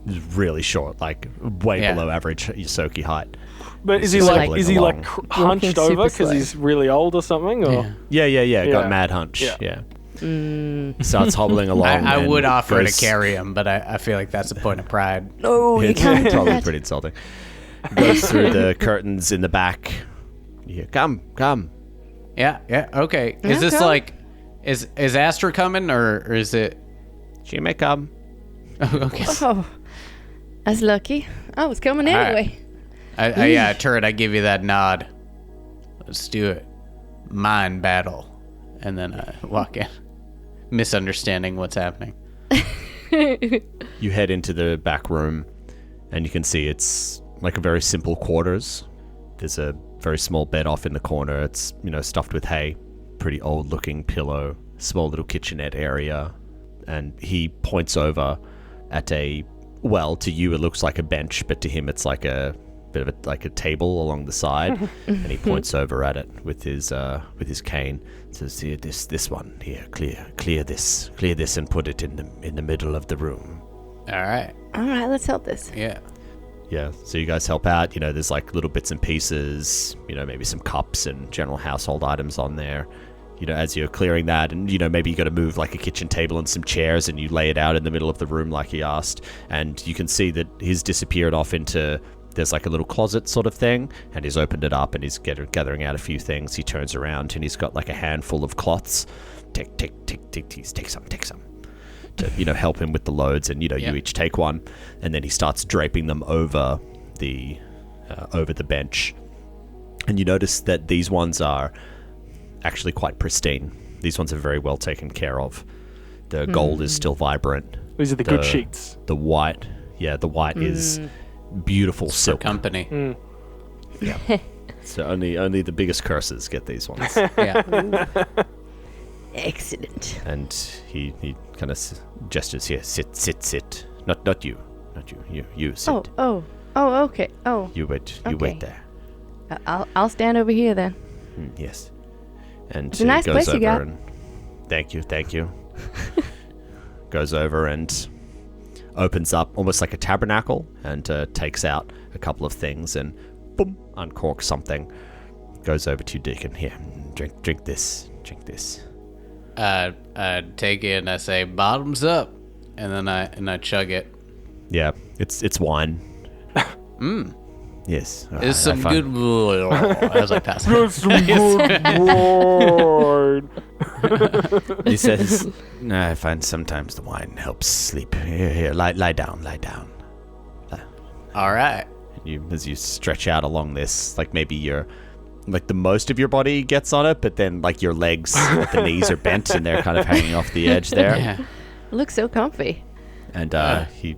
A: He's really short, like way
D: Yeah.
A: below average Yosoki height.
B: But is he
A: He's
B: like
A: hobbling
B: is he
A: along.
B: like
E: Walking
B: hunched over
E: super
B: because
E: slow.
B: he's really old or something? Or
A: Yeah. Got
B: Yeah.
A: mad hunch.
B: Yeah.
A: Yeah. Starts hobbling along.
D: I
A: and
D: would offer
A: goes-
D: to carry him, but I feel like that's a point of pride.
E: No, you
A: It's
E: can't do
A: probably
E: that.
A: pretty insulting. Goes through the curtains in the back. Yeah, come.
D: Yeah. Okay. Is this
E: Okay.
D: like, is Astra coming or is it?
A: She may come.
D: Okay.
E: Oh, that's lucky. I was coming
D: right.
E: anyway.
D: Yeah, Turret, I give you that nod. Let's do it. Mind battle. And then I walk in, misunderstanding what's happening.
A: You head into the back room, and you can see it's like a very simple quarters. There's a very small bed off in the corner. It's, stuffed with hay. Pretty old-looking pillow. Small little kitchenette area. And he points over at to you it looks like a bench, but to him it's like a bit of a table along the side. And he points over at it with his cane. Says, "Here, this one here, clear this, and put it in the middle of the room."
D: All right.
E: All right, let's help this.
D: Yeah.
A: Yeah, so you guys help out. There's like little bits and pieces, maybe some cups and general household items on there. As you're clearing that, and maybe you got to move like a kitchen table and some chairs, and you lay it out in the middle of the room like he asked. And you can see that he's disappeared off into, there's like a little closet sort of thing, and he's opened it up and he's gathering out a few things. He turns around and he's got like a handful of cloths. Take some. To help him with the loads, and you each take one, and then he starts draping them over the bench. And you notice that these ones are actually quite pristine. These ones are very well taken care of. The gold is still vibrant.
B: these are the good sheets.
A: The white is beautiful
D: For
A: silk.
D: company.
A: So only the biggest curses get these ones.
D: Yeah.
E: Excellent.
A: And he kind of gestures here. Sit. Not you. You sit.
E: Oh, okay. Oh,
A: You wait
E: okay.
A: there.
E: I'll stand over here then.
A: Yes. And
E: It's a nice
A: he goes
E: place
A: over
E: you got.
A: and thank you. Goes over and opens up almost like a tabernacle and takes out a couple of things and boom, uncorks something. Goes over to you, Deacon. Here, drink this.
D: I take it and I say bottoms up, and then I chug it.
A: Yeah, it's wine. Yes.
D: It's some
A: I
D: good. I was like, pass.
B: That's some good wine.
A: He says, "No, I find sometimes the wine helps sleep. Here, lie down.
D: All right.
A: As you stretch out along this, like maybe you're, like the most of your body gets on it, but then like your legs at the knees are bent and they're kind of hanging off the edge there.
D: Yeah.
E: Looks so comfy.
A: And he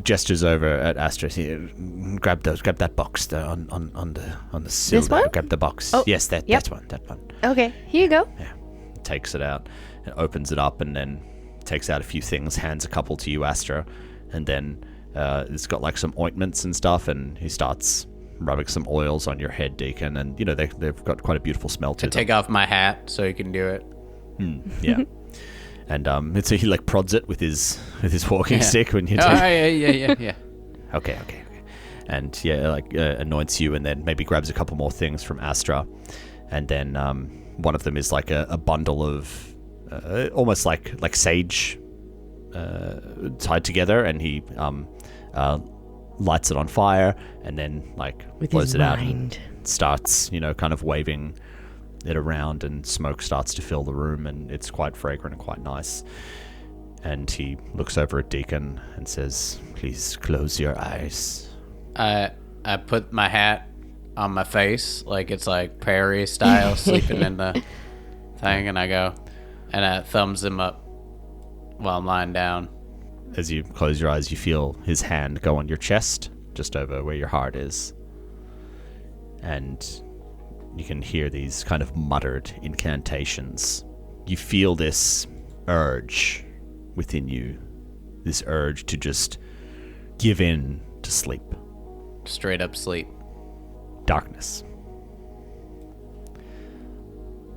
A: gestures over at Astra. Grab that box there on the sill.
E: This
A: there.
E: one?
A: Grab the box.
E: Oh,
A: Yes, that
E: yep.
A: that one.
E: Okay, here you go.
A: Takes it out and opens it up and then takes out a few things, hands a couple to you, Astra, and then it's got like some ointments and stuff, and he starts rubbing some oils on your head, Deacon, and they've got quite a beautiful smell to them.
D: Take off my hat so he can do it.
A: Yeah. And so he like prods it with his walking stick when you do.
D: Oh, yeah.
A: Okay. And anoints you, and then maybe grabs a couple more things from Astra, and then one of them is like a bundle of almost like sage tied together, and he lights it on fire, and then like
E: With
A: blows
E: his
A: it out
E: mind.
A: and starts kind of waving it around, and smoke starts to fill the room, and it's quite fragrant and quite nice. And he looks over at Deacon and says, "Please close your eyes."
D: I put my hat on my face like it's like prairie style, sleeping in the thing, and I go, and I thumbs him up while I'm lying down.
A: As you close your eyes, you feel his hand go on your chest, just over where your heart is. And You can hear these kind of muttered incantations. You feel this urge within you. This urge to just give in to sleep.
D: Straight up sleep.
A: Darkness.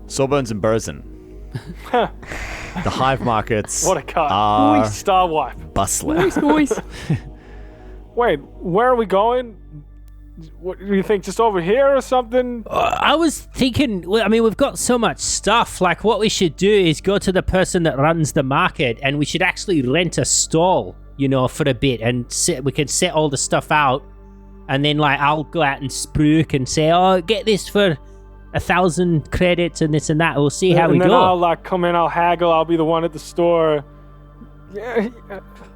A: Sawbones and Burzin. The hive markets
B: What a cut.
A: are
B: Star wipe.
A: bustling.
B: Wait, where are we going? What do you think? Just over here or something?
C: I was thinking, well, I mean, we've got so much stuff. Like, what we should do is go to the person that runs the market, and we should actually rent a stall, you know, for a bit, and we can set all the stuff out, and then, like, I'll go out and spruik and say, oh, get this for 1,000 credits and this and that. We'll see how we
B: and then
C: go.
B: I'll like come in, I'll haggle, I'll be the one at the store. Yeah,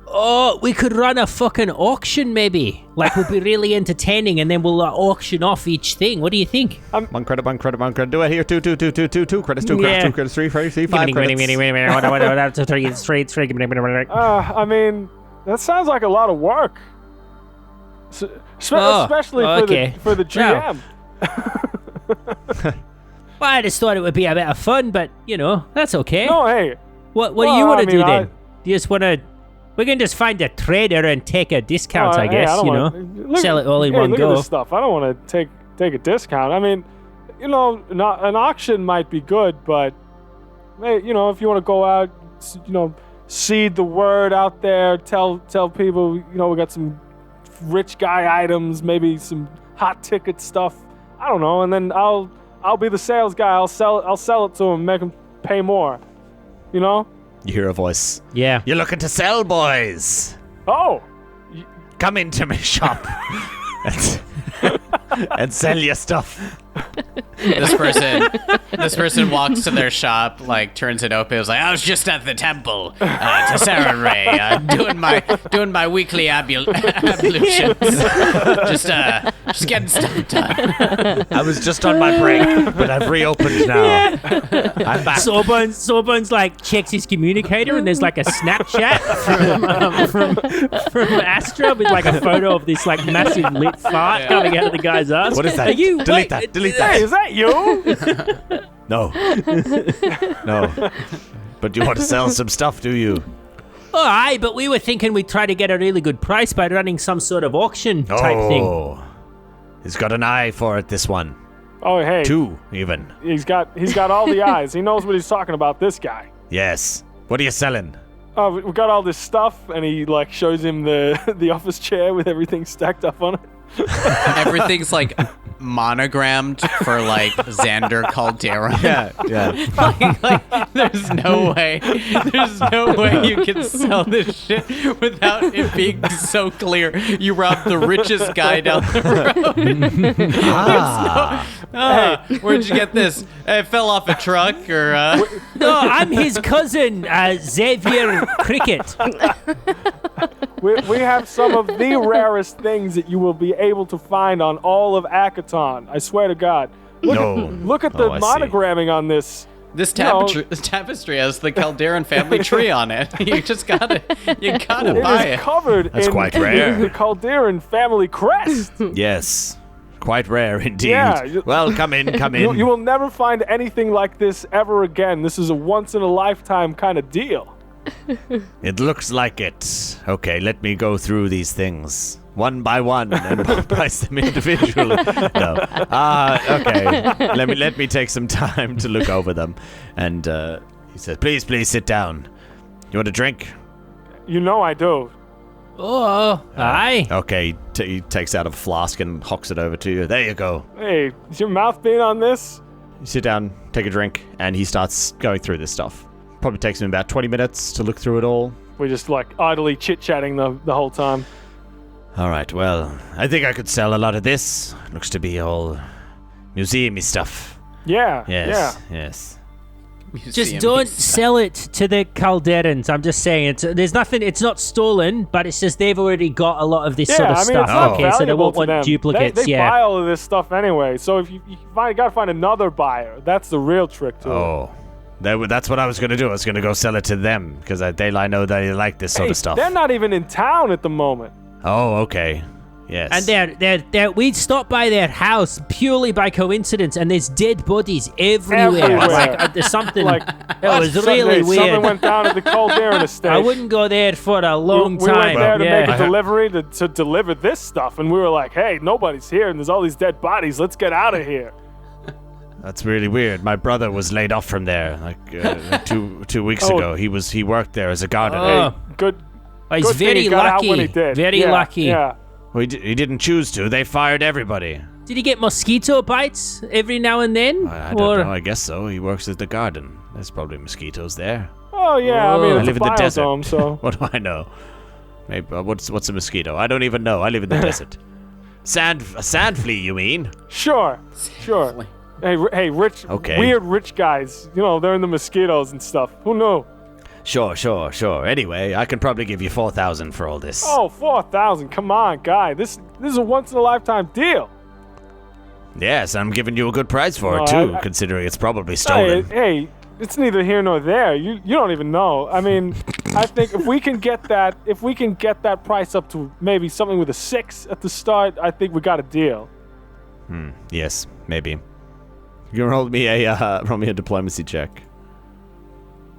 C: Oh, we could run a fucking auction, maybe. Like, would be really entertaining, and then we'll auction off each thing. What do you think?
A: One credit. Do it here. Two credits, two credits,
C: Yeah.
A: 2 credits, 3 credits, 5 credits.
B: I mean, that sounds like a lot of work. Especially for the GM.
C: Well, I just thought it would be a bit of fun, but, you know, that's okay.
B: No, hey.
C: What do you want to do then? Do you just want to... We can just find a trader and take a discount, I guess, you know? Sell it all in one
B: look
C: go.
B: At this stuff. I don't want to take a discount. I mean, you know, an auction might be good, but, hey, you know, if you want to go out, you know, seed the word out there, tell people, you know, we got some rich guy items, maybe some hot ticket stuff. I don't know, and then I'll be the sales guy. I'll sell it to them, make them pay more. You know?
A: You hear a voice.
C: Yeah.
A: You're looking to sell, boys.
B: Oh.
A: Come into my shop and sell your stuff.
D: This person walks to their shop, like turns it open. Is like, I was just at the temple to Sarah Ray, doing my weekly ablutions, just getting stuff done.
A: I was just on my break, but I've reopened now. I'm back.
C: Sawbones like checks his communicator, and there's like a Snapchat from Astra with like a photo of this like massive lit fart coming out of the guy's ass.
A: What is that?
C: Are you,
A: Delete that.
B: Hey, is that you?
A: No. No. But you want to sell some stuff, do you?
C: Oh, aye, but we were thinking we'd try to get a really good price by running some sort of auction type thing.
A: Oh. He's got an eye for it, this one.
B: Oh, hey.
A: 2, even.
B: He's got all the eyes. He knows what he's talking about, this guy.
A: Yes. What are you selling?
B: Oh, we got all this stuff, and he like shows him the office chair with everything stacked up on it.
D: Everything's like monogrammed for like Xander Caldera.
A: Yeah.
D: like, there's no way you can sell this shit without it being so clear. You robbed the richest guy down the road. Where'd you get this? It fell off a truck or
C: No, I'm his cousin, Xavier Cricket.
B: We have some of the rarest things that you will be able to find on all of Akaton. I swear to God. Look at the
A: I see.
B: monogramming on this.
D: this tapestry has the Calderan family tree on it. You gotta buy
B: It
D: it.
B: is covered
A: That's
B: in
A: quite rare.
B: the Calderan family crest.
A: Yes. Quite rare indeed.
B: Yeah.
A: Well, come in.
B: You will never find anything like this ever again. This is a once-in-a-lifetime kind of deal.
A: It looks like it. Okay, let me go through these things one by one and price them individually. No. Okay. Let me take some time to look over them. And he says, please sit down. You want a drink?
B: You know I do.
C: Oh, aye.
A: Okay, he takes out a flask and hocks it over to you. There you go.
B: Hey, is your mouth being on this?
A: You sit down, take a drink, and he starts going through this stuff. Probably takes him about 20 minutes to look through it all.
B: We're just like idly chit-chatting the whole time.
A: All right, well, I think I could sell a lot of this. Looks to be all museum-y stuff.
B: Yeah.
A: Yes.
C: Just don't sell it to the Calderans. I'm just saying, it's not stolen, but it's just they've already got a lot of this sort of
B: it's
C: stuff.
B: not
C: Okay, so they
B: valuable
C: won't
B: to
C: want
B: them.
C: duplicates.
B: They buy all of this stuff anyway. So if you gotta find another buyer. That's the real trick to it.
A: Oh, that's what I was going to do. I was going to go sell it to them because I know they like this sort of stuff.
B: They're not even in town at the moment.
A: Oh, okay. Yes.
C: And we'd stopped by their house purely by coincidence, and there's dead bodies everywhere.
B: Everywhere.
C: Like there's something.
B: Like,
C: it was
B: Sunday,
C: really
B: Something
C: weird.
B: went down at the Caldera estate.
C: I wouldn't go there for a long
B: we
C: time.
B: went there to
C: yeah.
B: make a delivery to deliver this stuff, and we were like, "Hey, nobody's here, and there's all these dead bodies. Let's get out of here."
A: That's really weird. My brother was laid off from there like 2 weeks
B: Oh.
A: ago. He worked there as a gardener.
C: Oh.
B: Good.
C: Oh, he's
B: good thing
C: very
B: he got out when he
C: lucky.
B: did.
C: Very
B: Yeah,
C: lucky.
B: Yeah.
A: Well, he didn't choose to. They fired everybody.
C: Did he get mosquito bites every now and then?
A: I don't know. I guess so. He works at the garden. There's probably mosquitoes there.
B: Oh yeah. I mean,
C: Oh.
B: it's
A: I live
B: a
A: in the desert.
B: biodome, so
A: What do I know? Maybe what's a mosquito? I don't even know. I live in the desert. A sand flea, you mean?
B: sure. Hey, rich,
A: Okay.
B: weird rich guys. You know, they're in the mosquitoes and stuff. Who knew?
A: Sure. Anyway, I can probably give you 4,000 for all this.
B: Oh, 4,000. Come on, guy. This is a once in a lifetime deal.
A: Yes, I'm giving you a good price for
B: No,
A: it too,
B: I-
A: considering it's probably stolen.
B: Hey, it's neither here nor there. You don't even know. I mean, I think if we can get that price up to maybe something with a 6 at the start, I think we got a deal.
A: Yes, maybe. You can roll me a diplomacy check.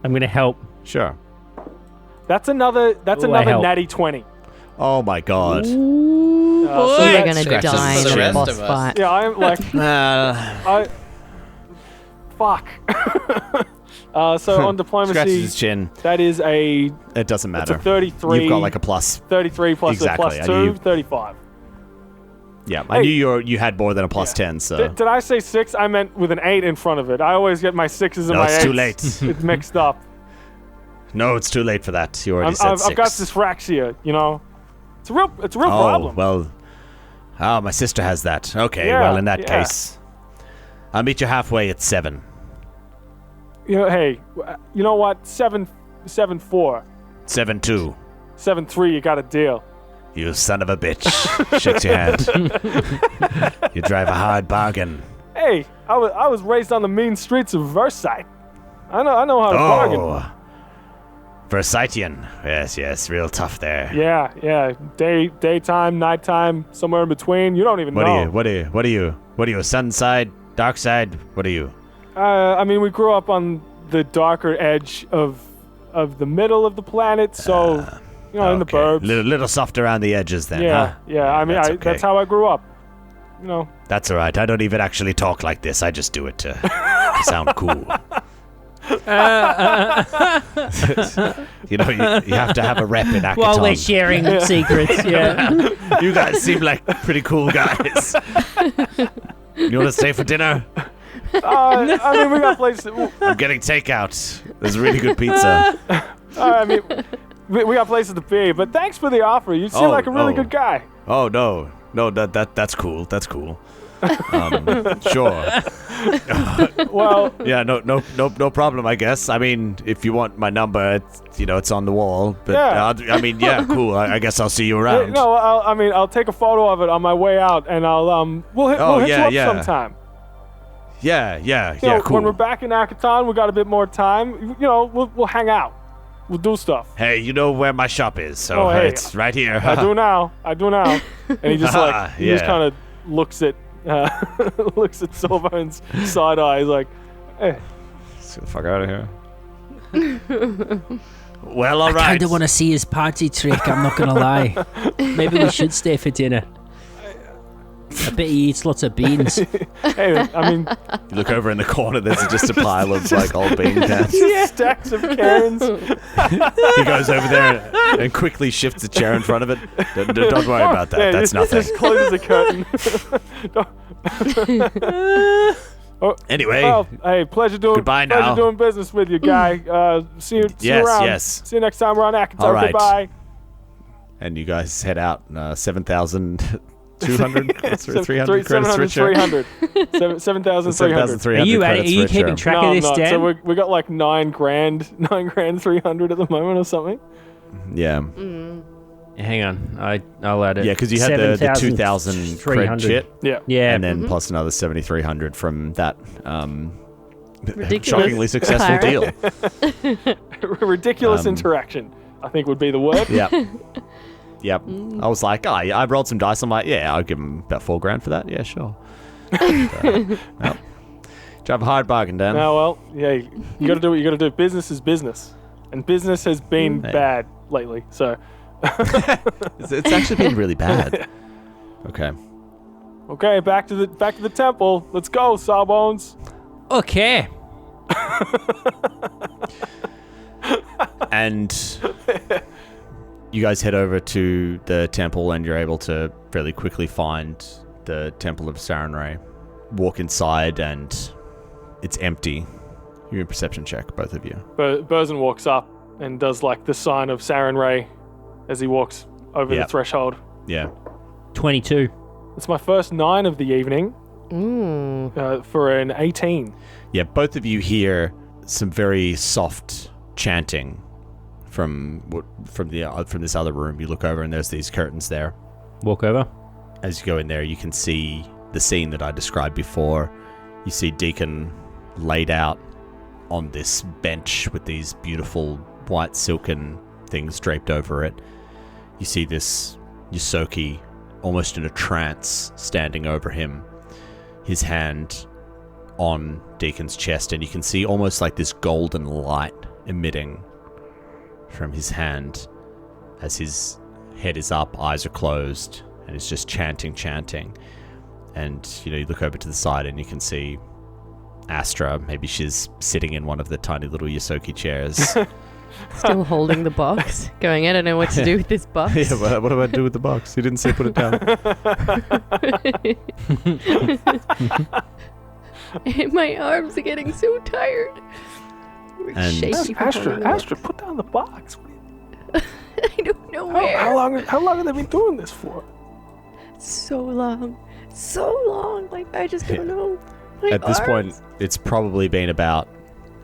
C: I'm gonna help.
A: Sure.
B: That's another
C: help.
B: natty 20.
A: Oh my god.
B: So
E: You're
B: that's-
E: gonna
D: Scratches
E: die
D: for the
E: in a
D: rest
E: boss
D: of us.
E: fight.
B: Yeah, I'm like fuck. So on
A: Scratches
B: diplomacy,
A: his chin.
B: that is a
A: It doesn't
B: it's a
A: matter.
B: 33.
A: You've got like a plus.
B: 33 plus
A: Exactly,
B: a
A: I
B: plus
A: knew
B: 2,
A: you-
B: 35.
A: Yeah, I knew you had more than a plus 10, so.
B: Did I say 6? I meant with an 8 in front of it. I always get my 6s and
A: No,
B: my 8s.
A: it's too late.
B: It's mixed up.
A: No, it's too late for that. You already said 6.
B: I've got dyspraxia, you know. It's a real problem.
A: Well. Oh, my sister has that. Okay,
B: Yeah,
A: well, in that
B: yeah.
A: case, I'll meet you halfway at 7.
B: You know, hey, you know what? 7-4,
A: 7-2.
B: 7-3. You got a deal.
A: You son of a bitch. Shakes your hand. You drive a hard bargain.
B: Hey, I was raised on the mean streets of Versailles. I know how to bargain.
A: Oh. Versitian. Yes, real tough there.
B: Yeah. Daytime, nighttime, somewhere in between. You don't even know.
A: What are you? Sun side, dark side? What are you?
B: I mean, we grew up on the darker edge of the middle of the planet, so you know, in the
A: Okay.
B: burbs.
A: Little soft around the edges then, huh?
B: Yeah. I mean,
A: That's okay.
B: that's how I grew up. You know.
A: That's all right. I don't even actually talk like this. I just do it to sound cool. You know, you have to have a rep in Akaton.
C: While we're sharing secrets, yeah.
A: You guys seem like pretty cool guys. You want to stay for dinner?
B: I mean, we got places.
A: I'm getting takeout. There's really good pizza.
B: I mean, we got places to be. But thanks for the offer. You seem like a really good guy.
A: Oh no, that's cool. That's cool. Sure.
B: Well,
A: Yeah, no problem. I guess. I mean, if you want my number, it's on the wall. But
B: Yeah.
A: I mean, yeah, cool. I guess I'll see you around.
B: no, I'll take a photo of it on my way out, and we'll hit you up sometime.
A: Yeah,
B: You know,
A: cool.
B: When we're back in Akaton, we got a bit more time. You know, we'll hang out. We'll do stuff.
A: Hey, you know where my shop is, so
B: Oh, hey.
A: it's right here.
B: I do now. And he just he just
A: Yeah.
B: kind of looks at Silva and side eye. He's like, hey.
A: Let's get the fuck out of here. Well, all
C: I
A: right.
C: kind of want to see his party trick, I'm not going to lie. Maybe we should stay for dinner. I bet he eats lots of beans.
B: Hey, I mean,
A: You look over in the corner. There's just a pile of like old bean cans.
B: stacks of cans.
A: He goes over there and quickly shifts a chair in front of it. Don't worry about that.
B: Yeah,
A: That's nothing.
B: Just closes the curtain.
A: Anyway,
B: Well, hey, pleasure doing
A: Goodbye
B: pleasure
A: now.
B: doing business with you, guy. See you
A: Yes,
B: around.
A: yes.
B: See you next time we're on Akaton.
A: All right.
B: Goodbye.
A: and you guys head out. 7,200 credits for 300 credits
B: 700,
A: richer.
B: 300. 7,300.
A: 7,300
C: Are you
A: credits richer.
C: keeping track
B: No,
C: of
B: I'm
C: this,
B: not.
C: Dan?
B: So we got like 9 grand 300 at the moment or something.
A: Yeah.
C: Hang on, I'll add it.
A: Yeah, because you had the 2,000 cred
C: 7,300.
A: shit.
B: Yeah.
C: Yeah,
A: And then plus another 7,300 from that
E: Ridiculous.
A: shockingly successful
E: Pirate.
A: deal.
B: Ridiculous interaction, I think would be the word.
A: Yeah. Yep. I was like, oh, yeah, I rolled some dice. I'm like, yeah, I'll give him about $4,000 for that. Yeah, sure. Well, drive a hard bargain, Dan.
B: No, well, yeah, you got to do what you got to do. Business is business, and business has been bad lately. So
A: It's actually been really bad. Okay.
B: okay, back to the temple. Let's go, Sawbones.
C: Okay.
A: And you guys head over to the temple, and you're able to fairly quickly find the Temple of Sarenrae. Walk inside, and it's empty. You're in perception check, both of you.
B: Burzin walks up and does like the sign of Sarenrae as he walks over the threshold.
A: Yeah.
C: 22.
B: It's my first 9 of the evening for an 18.
A: Yeah, both of you hear some very soft chanting from this other room. You look over, and there's these curtains there.
C: Walk over.
A: As you go in there, you can see the scene that I described before. You see Deacon laid out on this bench with these beautiful white silken things draped over it. You see this Yosoki almost in a trance standing over him, his hand on Deacon's chest, and you can see almost like this golden light emitting from his hand as his head is up, eyes are closed, and he's just chanting. And, you look over to the side and you can see Astra. Maybe she's sitting in one of the tiny little Yosoki chairs.
E: Still holding the box, going, I don't know what to do with this box.
A: Yeah, what do I do with the box? He didn't say put it down.
E: My arms are getting so tired.
A: And
E: Shaky from holding the
B: Astra,
E: box.
B: put down the box.
E: I don't know where.
B: How long have they been doing this for?
E: So long. Like, I just don't know. My
A: At this point,
E: arms.
A: it's probably been about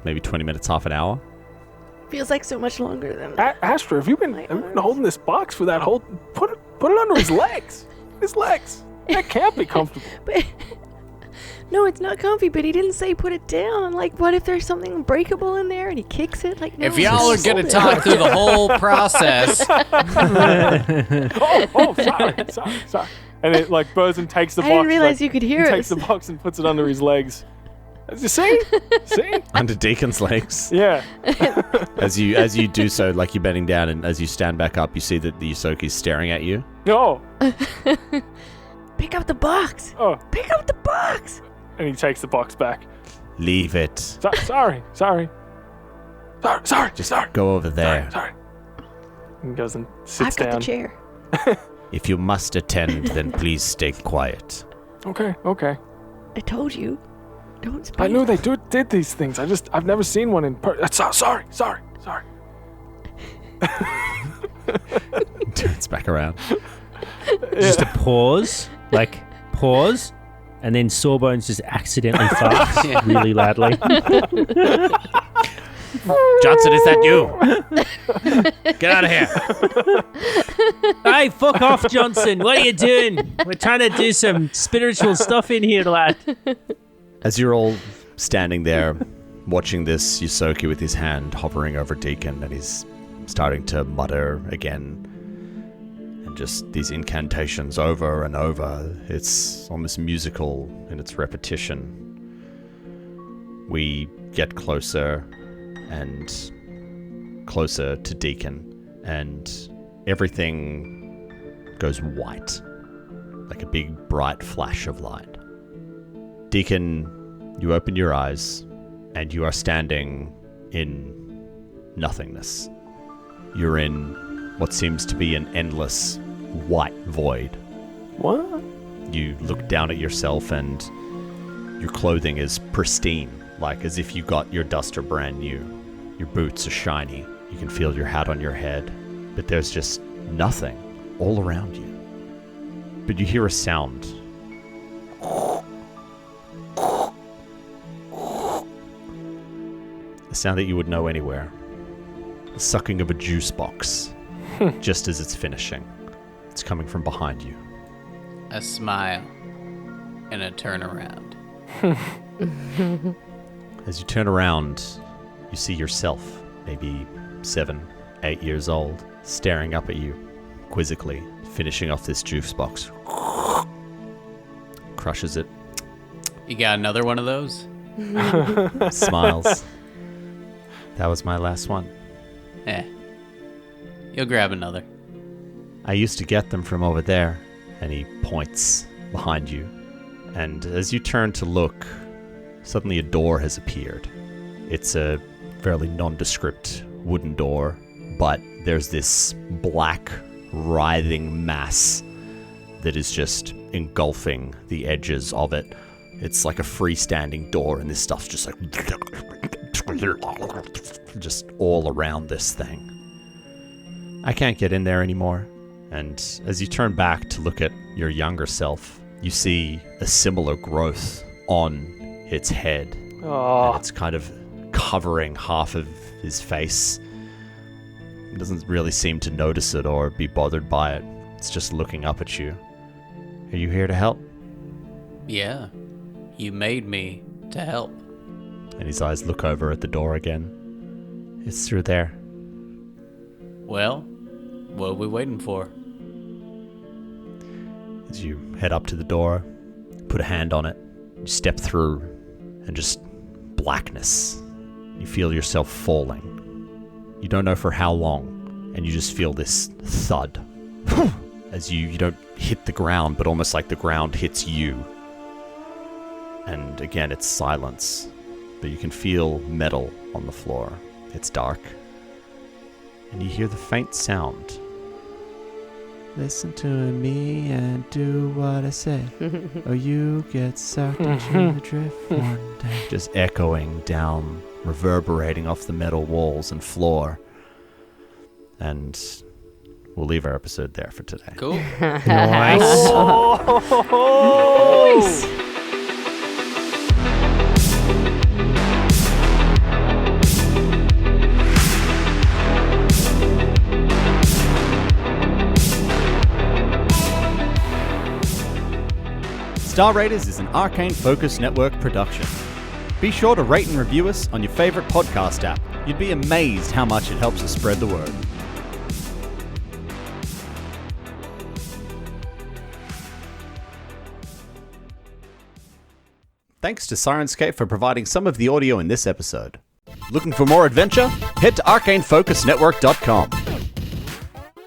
A: maybe 20 minutes, half an hour.
E: Feels like so much longer than that.
B: Astra, have you been holding this box for that whole... Put it under his legs. His legs. That can't be comfortable.
E: But no, it's not comfy, but he didn't say put it down. And like, what if there's something breakable in there and he kicks it? Like, no,
D: If y'all are
E: just
D: gonna
E: hold it.
D: talk through the whole process,
B: Sorry. And it, like, Burzin takes the
E: I
B: box.
E: didn't realize you could hear
B: He
E: it.
B: takes the box and puts it under his legs. You see?
A: Under Deacon's legs.
B: Yeah.
A: As you do so, like you're bending down, and as you stand back up, you see that the Yosoki's staring at you.
B: No.
E: Pick up the box.
B: Oh.
E: Pick up the box.
B: And he takes the box back.
A: Leave it.
B: Sorry.
A: Just go over there.
B: Sorry. And goes and sits
E: I've got
B: down.
E: the chair.
A: If you must attend, then please stay quiet.
B: Okay.
E: I told you. Don't speak.
B: I knew they did these things. I've never seen one in person. Sorry.
A: Turns back around.
C: Just a pause, and then Sawbones just accidentally farts really loudly.
A: Johnson, is that you? Get out of here.
C: Hey, fuck off, Johnson. What are you doing? We're trying to do some spiritual stuff in here, lad.
A: As you're all standing there watching this Yosoki with his hand hovering over Deacon, and he's starting to mutter again, and just these incantations over and over. It's almost musical in its repetition. We get closer and closer to Deacon, and everything goes white, like a big bright flash of light. Deacon, you open your eyes, and you are standing in nothingness. You're in what seems to be an endless white void.
B: What?
A: You look down at yourself, and your clothing is pristine, like as if you got your duster brand new. Your boots are shiny. You can feel your hat on your head, but there's just nothing all around you. But you hear a sound. A sound that you would know anywhere. The sucking of a juice box, just as it's finishing. It's coming from behind you.
D: a smile, and a turnaround.
A: As you turn around, you see yourself, maybe 7, 8 years old, staring up at you, quizzically, finishing off this juice box. Crushes it.
D: You got another one of those?
A: Smiles. That was my last one.
D: You'll grab another.
A: I used to get them from over there. And he points behind you. And as you turn to look, suddenly a door has appeared. It's a fairly nondescript wooden door, but there's this black, writhing mass that is just engulfing the edges of it. It's like a freestanding door, and this stuff's just like just all around this thing. I can't get in there anymore. And as you turn back to look at your younger self, you see a similar growth on its head. And it's kind of covering half of his face. It doesn't really seem to notice it or be bothered by it. It's just looking up at you. Are you here to help?
D: Yeah. You made me to help.
A: And his eyes look over at the door again. It's through there.
D: Well, what are we waiting for?
A: As you head up to the door, put a hand on it, you step through, and just blackness. You feel yourself falling. You don't know for how long, and you just feel this thud. As you don't hit the ground, but almost like the ground hits you. And again, it's silence, but you can feel metal on the floor. It's dark. And you hear the faint sound. Listen to me and do what I say, or you get sucked into the drift one day. Just echoing down, reverberating off the metal walls and floor. And we'll leave our episode there for today.
D: Cool.
C: Nice.
E: Nice.
A: Star Raiders is an Arcane Focus Network production. Be sure to rate and review us on your favorite podcast app. You'd be amazed how much it helps us spread the word. Thanks to Sirenscape for providing some of the audio in this episode. Looking for more adventure? Head to arcanefocusnetwork.com.